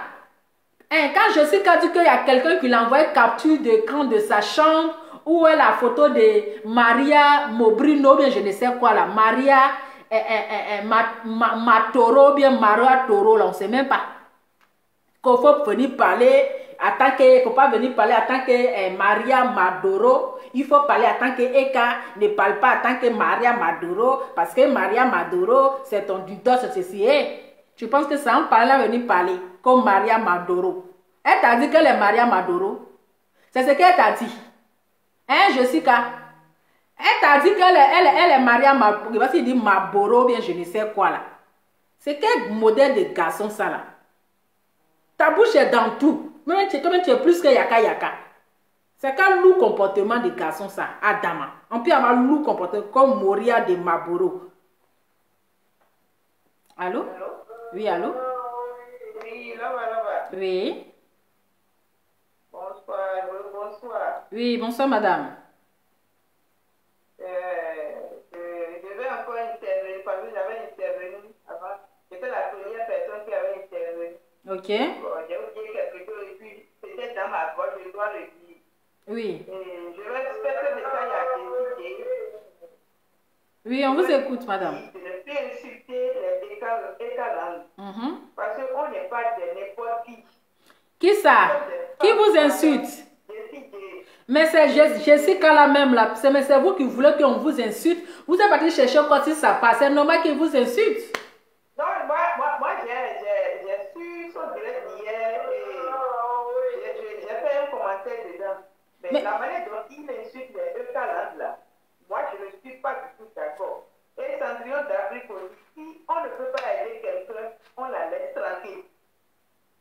quand Jessica dit qu'il y a quelqu'un qui l'a envoyé capture d'écran de sa chambre, où est la photo de Maria Mobrino, bien je ne sais quoi là, Maria Matoro, bien Maria Toro, là, on ne sait même pas. Qu'il faut venir parler, il ne faut pas venir parler en tant que Maria Maduro, il faut parler en tant que Eka, ne parle pas en tant que Maria Maduro, parce que Maria Maduro, c'est ton tuteur, c'est ceci. Tu penses que ça en parlant venir parler comme Maria Maduro? Elle t'a dit qu'elle est Maria Maduro. C'est ce qu'elle t'a dit. Hein, Jessica? Elle t'a dit qu'elle est Maria Maduro. Parce qu'il dit Maboro, bien je ne sais quoi là. C'est quel modèle de garçon ça là? Ta bouche est dans tout. Même tu es plus que Yaka Yaka. C'est quel loup comportement de garçon ça, Adama. On peut avoir loup comportement comme Moria de Maboro. Allô? Oui, allô? Oui, là-bas. Oui. Bonsoir. Oui, bonsoir, madame. Je vais encore intervenir, parce que j'avais intervenu avant. J'étais la première personne qui avait intervenu. Ok. Bon, j'ai oublié quelque chose et puis peut-être dans ma poche, je dois le dire. Oui. Et je respecte le détail à décider. Oui, on vous écoute, madame. Je ne peux insulter les écalantes. Parce qu'on n'est pas de n'importe qui. Qui ça? Qui vous insulte? Mais c'est Jessica là même là. Mais c'est vous qui voulez qu'on vous insulte. Vous êtes parti chercher quoi si ça passe. C'est normal qu'il vous insulte. Non, moi j'ai su son direct d'hier et j'ai fait un commentaire dedans. Mais la manière dont il insulte les EK là, moi je ne suis pas du tout d'accord. Et Cendrillon d'Afrique aussi, si on ne peut pas aider quelqu'un, on la laisse tranquille.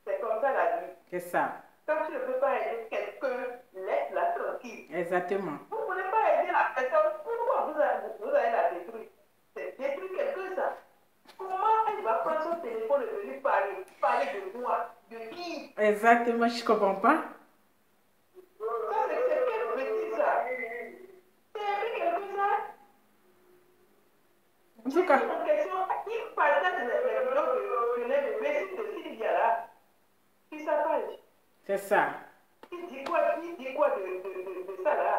C'est comme ça la vie. C'est ça. Quand tu ne peux pas aider quelqu'un, laisse-la tranquille. Exactement. Vous ne pouvez pas aider la personne. Pourquoi vous allez la détruire? C'est détruire quelqu'un, ça. Comment elle va prendre son téléphone et venir parler de moi? De qui? Exactement, je ne comprends pas. Ça, c'est quel petit ça? C'est avec quelqu'un ça? En tout cas. En question, il partage les vidéos de l'imbécile de Sylvia là. Qui s'appelle? C'est ça. Il dit quoi de ça là?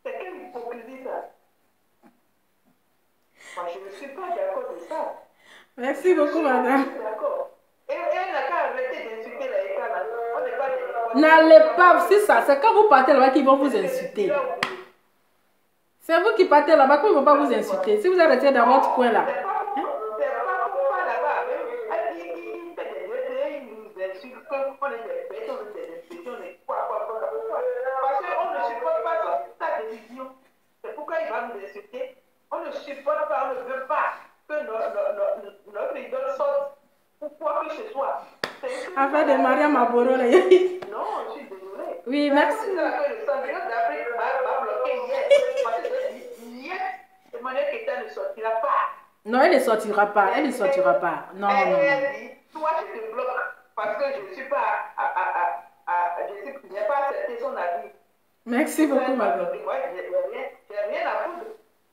C'est quelle hypocrisie ça? Moi, je ne suis pas d'accord de ça. Merci beaucoup, madame. D'accord. Et elle n'a qu'à arrêter d'insulter la EK là. On n'est pas des... N'allez pas, c'est ça. C'est quand vous partez là-bas qu'ils vont vous insulter. C'est vous qui partez là-bas qu'ils ne vont pas vous insulter. Si vous êtes resté dans votre coin là. C'est pas pourquoi là-bas. Il fait des il nous insulte. On est des bêtes, on est des expressions, on est quoi. Parce qu'on ne supporte pas sa décision. C'est pourquoi il va nous insulter. On ne supporte pas, on ne veut pas que notre idole sorte pour quoi que ce soit. Affaire de Maria Maboro. Non, je suis désolée. Oui, merci. C'est ça que le Cendrillon d'Afrique m'a bloqué hier. Parce que j'ai dit hier, Emmanuel Keita ne sortira pas. Non, elle ne sortira pas. Elle ne sortira pas. Non, non, non. Elle dit, toi, je te bloque parce que je ne suis pas je n'ai pas accepté son avis. Merci beaucoup, madame. Moi, je n'ai rien à foutre.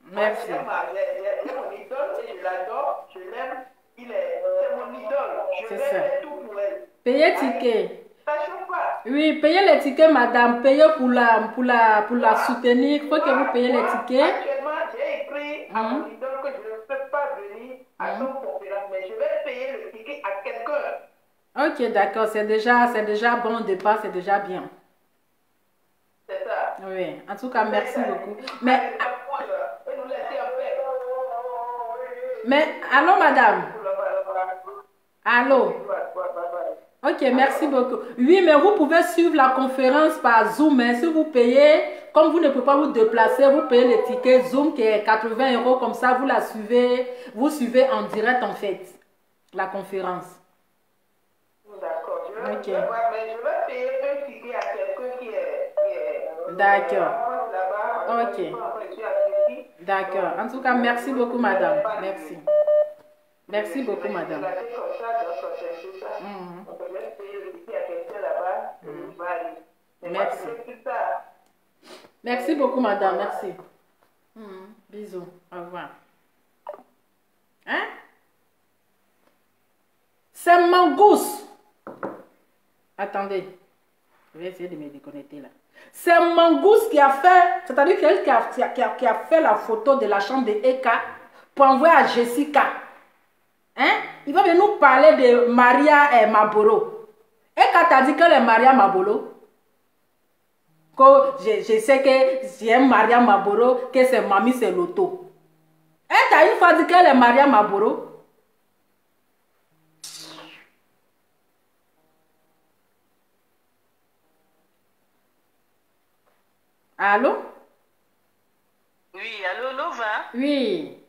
Merci. J'ai mon idole et je l'adore, je l'aime. C'est mon idole. Je vais faire tout pour elle. Payez ticket. Ça chauffe pas. Oui, payez les tickets, madame. Payez pour la soutenir. Il faut que vous payez les tickets. Actuellement, j'ai écrit à mon idole que je ne peux pas venir à son conférence, mais je vais payer le ticket à quelqu'un. Ok, d'accord. C'est déjà bon au départ. C'est déjà bien. C'est ça. Oui, en tout cas, merci beaucoup. Mais, allô, madame? Allô? Ok, merci beaucoup. Oui, mais vous pouvez suivre la conférence par Zoom. Hein. Si vous payez, comme vous ne pouvez pas vous déplacer, vous payez le ticket Zoom qui est 80 €. Comme ça, vous la suivez. Vous suivez en direct, en fait, la conférence. D'accord. Ok. Je vais payer un ticket à quelqu'un qui est D'accord. là-bas. Ok. D'accord. En tout cas, merci beaucoup, madame. Merci. Merci beaucoup, madame. Merci. Merci beaucoup, madame. Merci. Bisous. Au revoir. Hein? C'est Mangousse. Attendez. Je vais essayer de me déconnecter là. C'est Mangousse qui a fait, c'est-à-dire qu'elle qui a fait la photo de la chambre de Eka pour envoyer à Jessica. Hein? Il va venir nous parler de Maria Maboro. Eka t'a dit qu'elle est Maria Maboro. Que je sais que c'est Maria Maboro, que c'est Mamie, c'est Loto. Elle t'a une fois dit qu'elle est Maria Maboro. Allô? Oui, allô, Lova? Oui.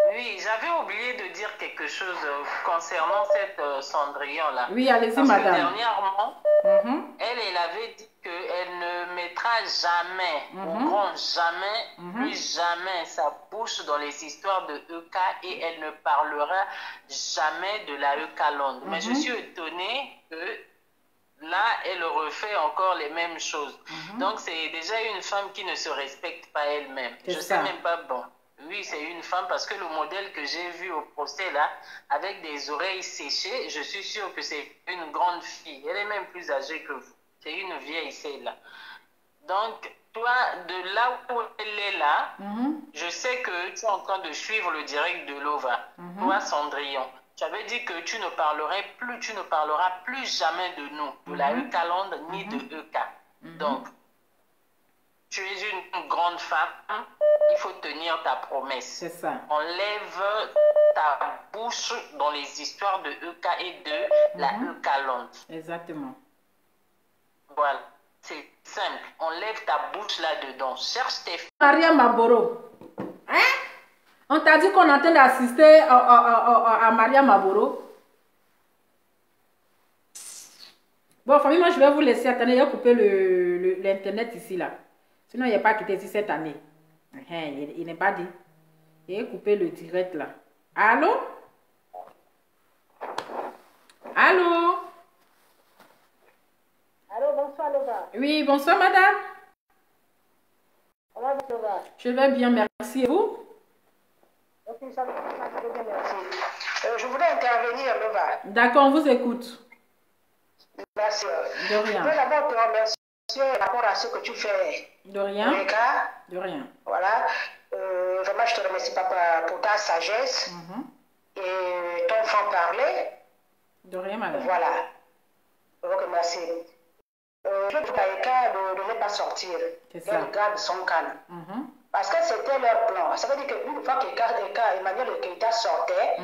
Oui, j'avais oublié de dire quelque chose concernant cette Cendrillon-là. Oui, allez-y, Parce madame. que dernièrement, elle avait dit qu'elle ne mettra jamais, au grand jamais, plus jamais sa bouche dans les histoires de EK et elle ne parlera jamais de la EK Londres. Mais je suis étonnée que là, elle refait encore les mêmes choses. Donc, c'est déjà une femme qui ne se respecte pas elle-même. Je ne sais même pas, bon. Oui, c'est une femme parce que le modèle que j'ai vu au procès là, avec des oreilles séchées, je suis sûre que c'est une grande fille. Elle est même plus âgée que vous. C'est une vieille, celle-là. Donc, toi, de là où elle est là, je sais que tu es en train de suivre le direct de Lova. Toi, Cendrillon. Tu avais dit que tu ne parleras plus jamais de nous, de la EK Londres ni de EK. Donc, tu es une grande femme, il faut tenir ta promesse. C'est ça. Enlève ta bouche dans les histoires de EK et de la EK Londres. Exactement. Voilà. C'est simple. Enlève ta bouche là-dedans. Cherche tes... Maria Maboro. Hein? On t'a dit qu'on est en train d'assister à Maria Maboro. Bon, famille, moi, je vais vous laisser. Attendez, il a coupé l'internet ici, là. Sinon, il n'est pas quitté ici cette année. Il n'est pas dit. Il a coupé le direct, là. Allô? Allô? Allô, bonsoir, Lova. Oui, bonsoir, madame. Comment vous va? Je vais bien, merci. Et vous? Ok, ça va bien, merci. Je voulais intervenir, Lova. D'accord, on vous écoute. Merci. De rien. Je veux d'abord te remercier par rapport à ce que tu fais. De rien. Rika. De rien. Voilà. Vraiment, je te remercie pour ta sagesse et ton franc-parler. De rien, madame. Voilà. Ok, merci. Je veux à Eka de ne pas sortir. Qu'elle garde son calme. Parce que c'était leur plan. Ça veut dire qu'une fois Emmanuel Keïta sortait,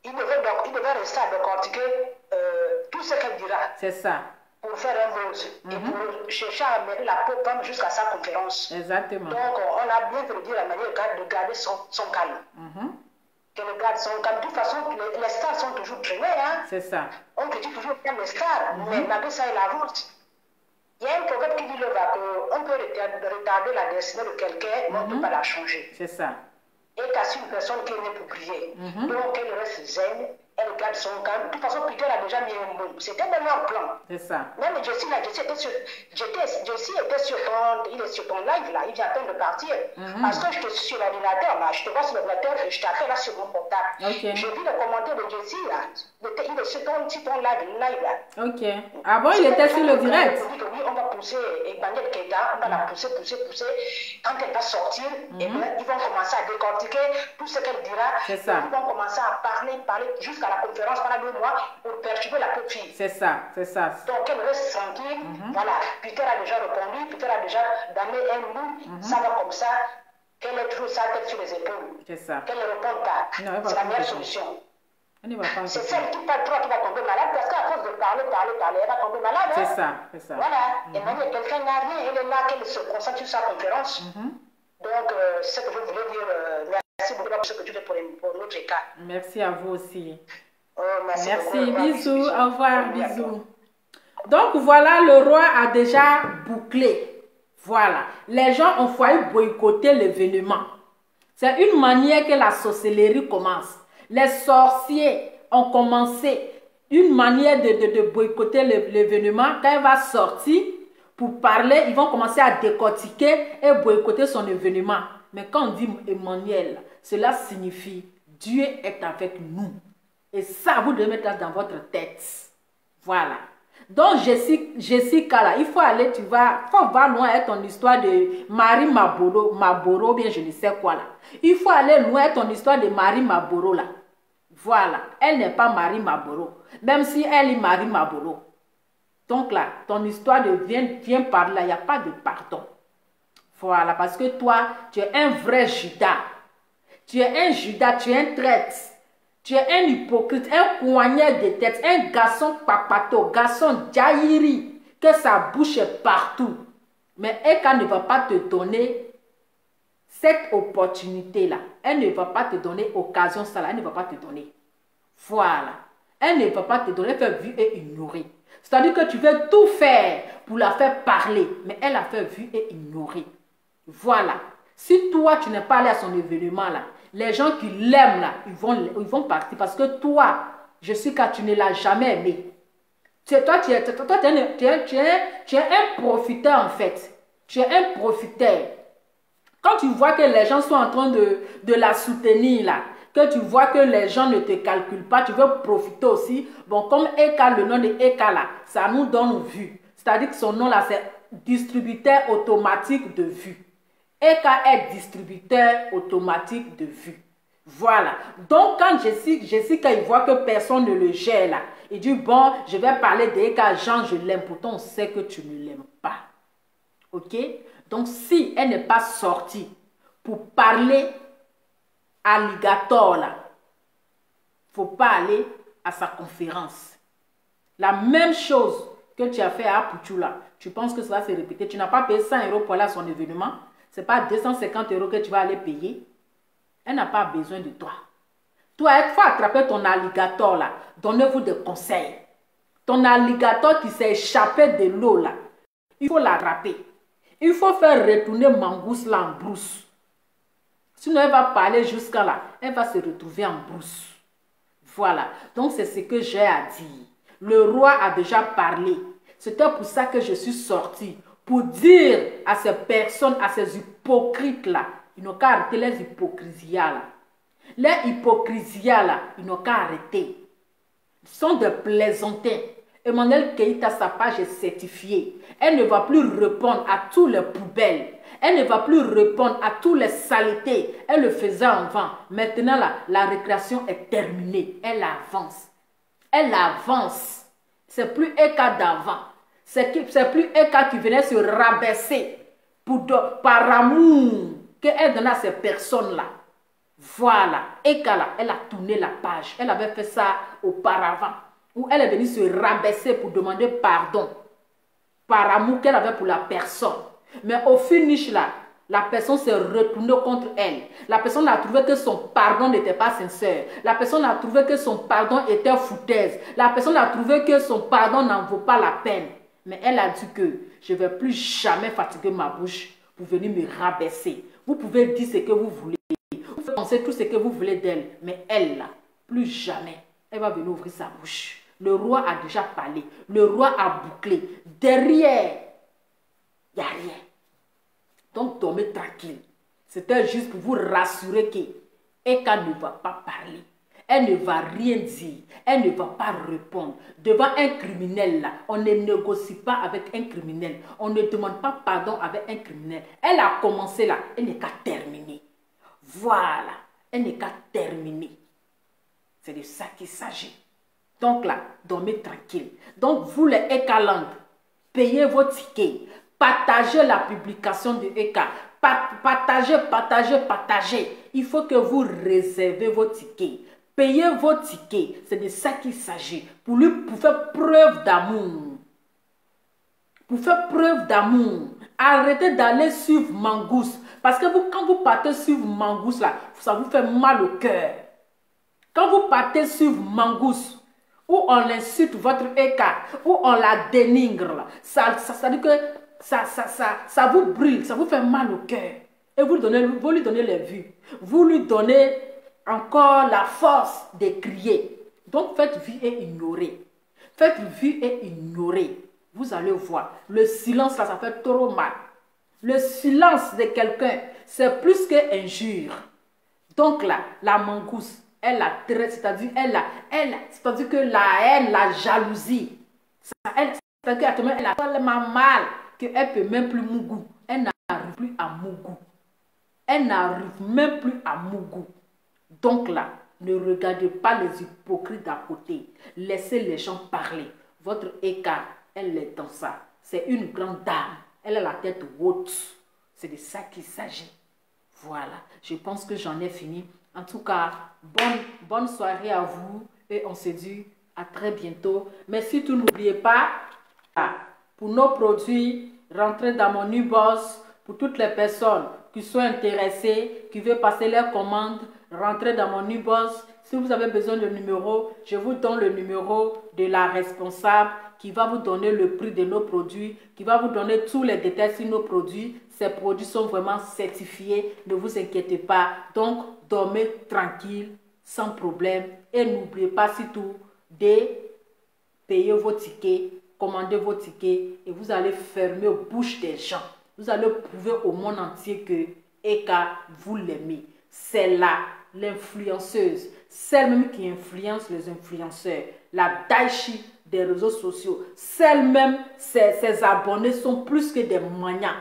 il devait rester à décortiquer tout ce qu'elle dira. C'est ça. Pour faire un buzz et pour chercher à amener la peau jusqu'à sa conférence. Exactement. Donc, on a bien fait de dire à Emmanuel de garder son calme. Qu'elle garde son calme. De toute façon, les stars sont toujours traînées. Hein? C'est ça. On critique toujours les stars, mais malgré ça, il avance. Il y a un proverbe qui dit qu'on peut retarder la destinée de quelqu'un, mais on ne peut pas la changer. C'est ça. Et qu'à une personne qui est née pour briller. Donc, elle reste zen, elle garde son calme. De toute façon, Peter a déjà mis un mot. C'était dans leur plan. C'est ça. Même Jessie, là, Jessie était sur ton live, là. Il vient à peine de partir. Parce que je te suis sur l'ordinateur, là. Je te vois sur l'ordinateur et je t'appelle là sur mon portable. J'ai vu le commentaire de Jessie, là. Il est sur ton live, là. Ok. Ah bon, il était sur le direct? Oui, on va pousser Emmanuel Keïta, on va la pousser. Quand elle va sortir, eh bien, ils vont commencer à décortiquer tout ce qu'elle dira. C'est ça. Ils vont commencer à parler jusqu'à la conférence pendant 2 mois pour perturber la petite fille. C'est ça, c'est ça. Donc elle reste tranquille. Voilà. Peter a déjà répondu, Peter a déjà donné un mot. Ça va comme ça. Qu'elle ait toujours sa tête sur les épaules. C'est ça. Qu'elle ne réponde pas. C'est la meilleure solution. C'est celle qui parle trop qui va tomber malade parce qu'à force de parler, elle va tomber malade. C'est ça, c'est ça. Voilà. Et maintenant, quelqu'un n'a rien, elle est là, qu'elle se concentre sur sa conférence. Donc, c'est ce que je voulais dire. Merci beaucoup pour ce que tu fais pour notre cas. Merci à vous aussi. Merci, bisous, au revoir, bisous. Donc, voilà, le roi a déjà bouclé. Voilà. Les gens ont failli boycotter l'événement. C'est une manière que la sorcellerie commence. Les sorciers ont commencé une manière de boycotter l'événement. Quand il va sortir pour parler, ils vont commencer à décortiquer et boycotter son événement. Mais quand on dit Emmanuel, cela signifie Dieu est avec nous. Et ça, vous devez mettre dans votre tête. Voilà. Donc, Jessica, là, il faut aller, faut voir loin avec ton histoire de Marie Maboro, bien je ne sais quoi là. Il faut aller loin avec ton histoire de Marie Maboro là. Voilà. Elle n'est pas Marie Maboro. Même si elle est Marie Maboro. Donc là, ton histoire vient par là, il n'y a pas de pardon. Voilà, parce que toi, tu es un vrai Judas. Tu es un Judas, tu es un traître. Tu es un hypocrite, un coigneur de tête, un garçon papato, garçon jaïri, que sa bouche est partout. Mais Eka ne va pas te donner cette opportunité-là. Elle ne va pas te donner occasion, ça là, elle ne va pas te donner. Voilà. Elle ne va pas te donner, elle fait vu et ignorer. C'est-à-dire que tu veux tout faire pour la faire parler, mais elle a fait vu et ignorer. Voilà. Si toi, tu n'es pas allé à son événement là, les gens qui l'aiment là, ils vont partir parce que toi, je sais que tu ne l'as jamais aimé. Tu es un profiteur en fait. Tu es un profiteur. Quand tu vois que les gens sont en train de la soutenir là, que tu vois que les gens ne te calculent pas, tu veux profiter aussi. Bon, comme Eka, le nom de Eka là, ça nous donne vue. C'est-à-dire que son nom là, c'est distributeur automatique de vue. Eka est distributeur automatique de vue. Voilà. Donc, quand Jessica, il voit que personne ne le gère là, il dit, bon, je vais parler d'Eka, Jean, je l'aime. Pourtant, on sait que tu ne l'aimes pas. Ok? Donc, si elle n'est pas sortie pour parler à Ligator là, il ne faut pas aller à sa conférence. La même chose que tu as fait à Pouchou là, tu penses que ça va se répéter. Tu n'as pas payé 100 € pour aller à son événement. Ce n'est pas 250 € que tu vas aller payer. Elle n'a pas besoin de toi. Toi, il faut attraper ton alligator là. Donnez-vous des conseils. Ton alligator qui s'est échappé de l'eau là, il faut l'attraper. Il faut faire retourner Mangouste là en brousse. Sinon, elle va parler jusqu'à là. Elle va se retrouver en brousse. Voilà. Donc, c'est ce que j'ai à dire. Le roi a déjà parlé. C'était pour ça que je suis sortie. Pour dire à ces personnes, à ces hypocrites là, ils n'ont qu'à arrêter les hypocrisies là. Les hypocrisies là, ils n'ont qu'à arrêter. Ils sont des plaisantins. Emmanuel Keïta, sa page est certifiée. Elle ne va plus répondre à tous les poubelles. Elle ne va plus répondre à tous les saletés. Elle le faisait avant. Maintenant, là, la récréation est terminée. Elle avance. Elle avance. C'est plus Eka d'avant. C'est plus Eka qui venait se rabaisser par amour qu'elle donnait à ces personnes-là. Voilà. Eka, là, elle a tourné la page. Elle avait fait ça auparavant. Où elle est venue se rabaisser pour demander pardon. Par amour qu'elle avait pour la personne. Mais au finish là, la personne s'est retournée contre elle. La personne a trouvé que son pardon n'était pas sincère. La personne a trouvé que son pardon était foutaise. La personne a trouvé que son pardon n'en vaut pas la peine. Mais elle a dit que je ne vais plus jamais fatiguer ma bouche pour venir me rabaisser. Vous pouvez dire ce que vous voulez. Vous pouvez penser tout ce que vous voulez d'elle. Mais elle là, plus jamais, elle va venir ouvrir sa bouche. Le roi a déjà parlé. Le roi a bouclé. Derrière, il n'y a rien. Donc, dormez tranquille. C'était juste pour vous rassurer qu'Eka ne va pas parler. Elle ne va rien dire. Elle ne va pas répondre. Devant un criminel, là, on ne négocie pas avec un criminel. On ne demande pas pardon avec un criminel. Elle a commencé là. Elle n'est qu'à terminer. Voilà. Elle n'est qu'à terminer. C'est de ça qu'il s'agit. Donc là, dormez tranquille. Donc, vous les Ekaland, payez vos tickets. Partagez la publication de Eka. Partagez. Il faut que vous réservez vos tickets. Payez vos tickets. C'est de ça qu'il s'agit. Pour faire preuve d'amour. Pour faire preuve d'amour. Arrêtez d'aller suivre Mangouste. Parce que quand vous partez suivre Mangouste, là, ça vous fait mal au cœur. Quand vous partez suivre Mangouste, où on insulte votre Eka, où on la dénigre, ça dit que ça vous brûle, ça vous fait mal au cœur. Et vous lui donnez les vues. Vous lui donnez encore la force de crier. Donc faites vie et ignorez. Faites vie et ignorez. Vous allez voir. Le silence là, ça fait trop mal. Le silence de quelqu'un, c'est plus qu'injure. Donc là, la Mangouste, elle a traité, c'est-à-dire c'est-à-dire que la haine, la jalousie, c'est-à-dire qu'elle a tellement mal qu'elle peut même plus mougou. Elle n'arrive plus à mougou. Elle n'arrive même plus à mougou. Donc là, ne regardez pas les hypocrites d'à côté. Laissez les gens parler. Votre Eka, elle est dans ça. C'est une grande dame. Elle a la tête haute. C'est de ça qu'il s'agit. Voilà. Je pense que j'en ai fini. En tout cas, bonne soirée à vous et on se dit à très bientôt. Mais surtout, n'oubliez pas, pour nos produits, rentrez dans mon Nuboss. Pour toutes les personnes qui sont intéressées, qui veulent passer leurs commandes, rentrez dans mon Nuboss. Si vous avez besoin de numéro, je vous donne le numéro de la responsable qui va vous donner le prix de nos produits, qui va vous donner tous les détails sur nos produits. Ces produits sont vraiment certifiés, ne vous inquiétez pas. Donc, dormez tranquille, sans problème. Et n'oubliez pas surtout de payer vos tickets, commander vos tickets et vous allez fermer aux bouches des gens. Vous allez prouver au monde entier que Eka, vous l'aimez. C'est là l'influenceuse, celle-même qui influence les influenceurs, la Daichi des réseaux sociaux. Celle-même, ses abonnés sont plus que des manias.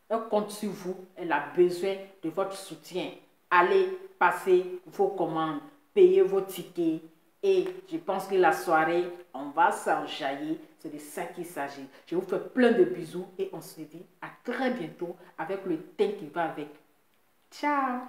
Elle compte sur vous, elle a besoin de votre soutien. Allez passer vos commandes, payez vos tickets et je pense que la soirée, on va s'enjailler. C'est de ça qu'il s'agit. Je vous fais plein de bisous et on se dit à très bientôt avec le thème qui va avec. Ciao!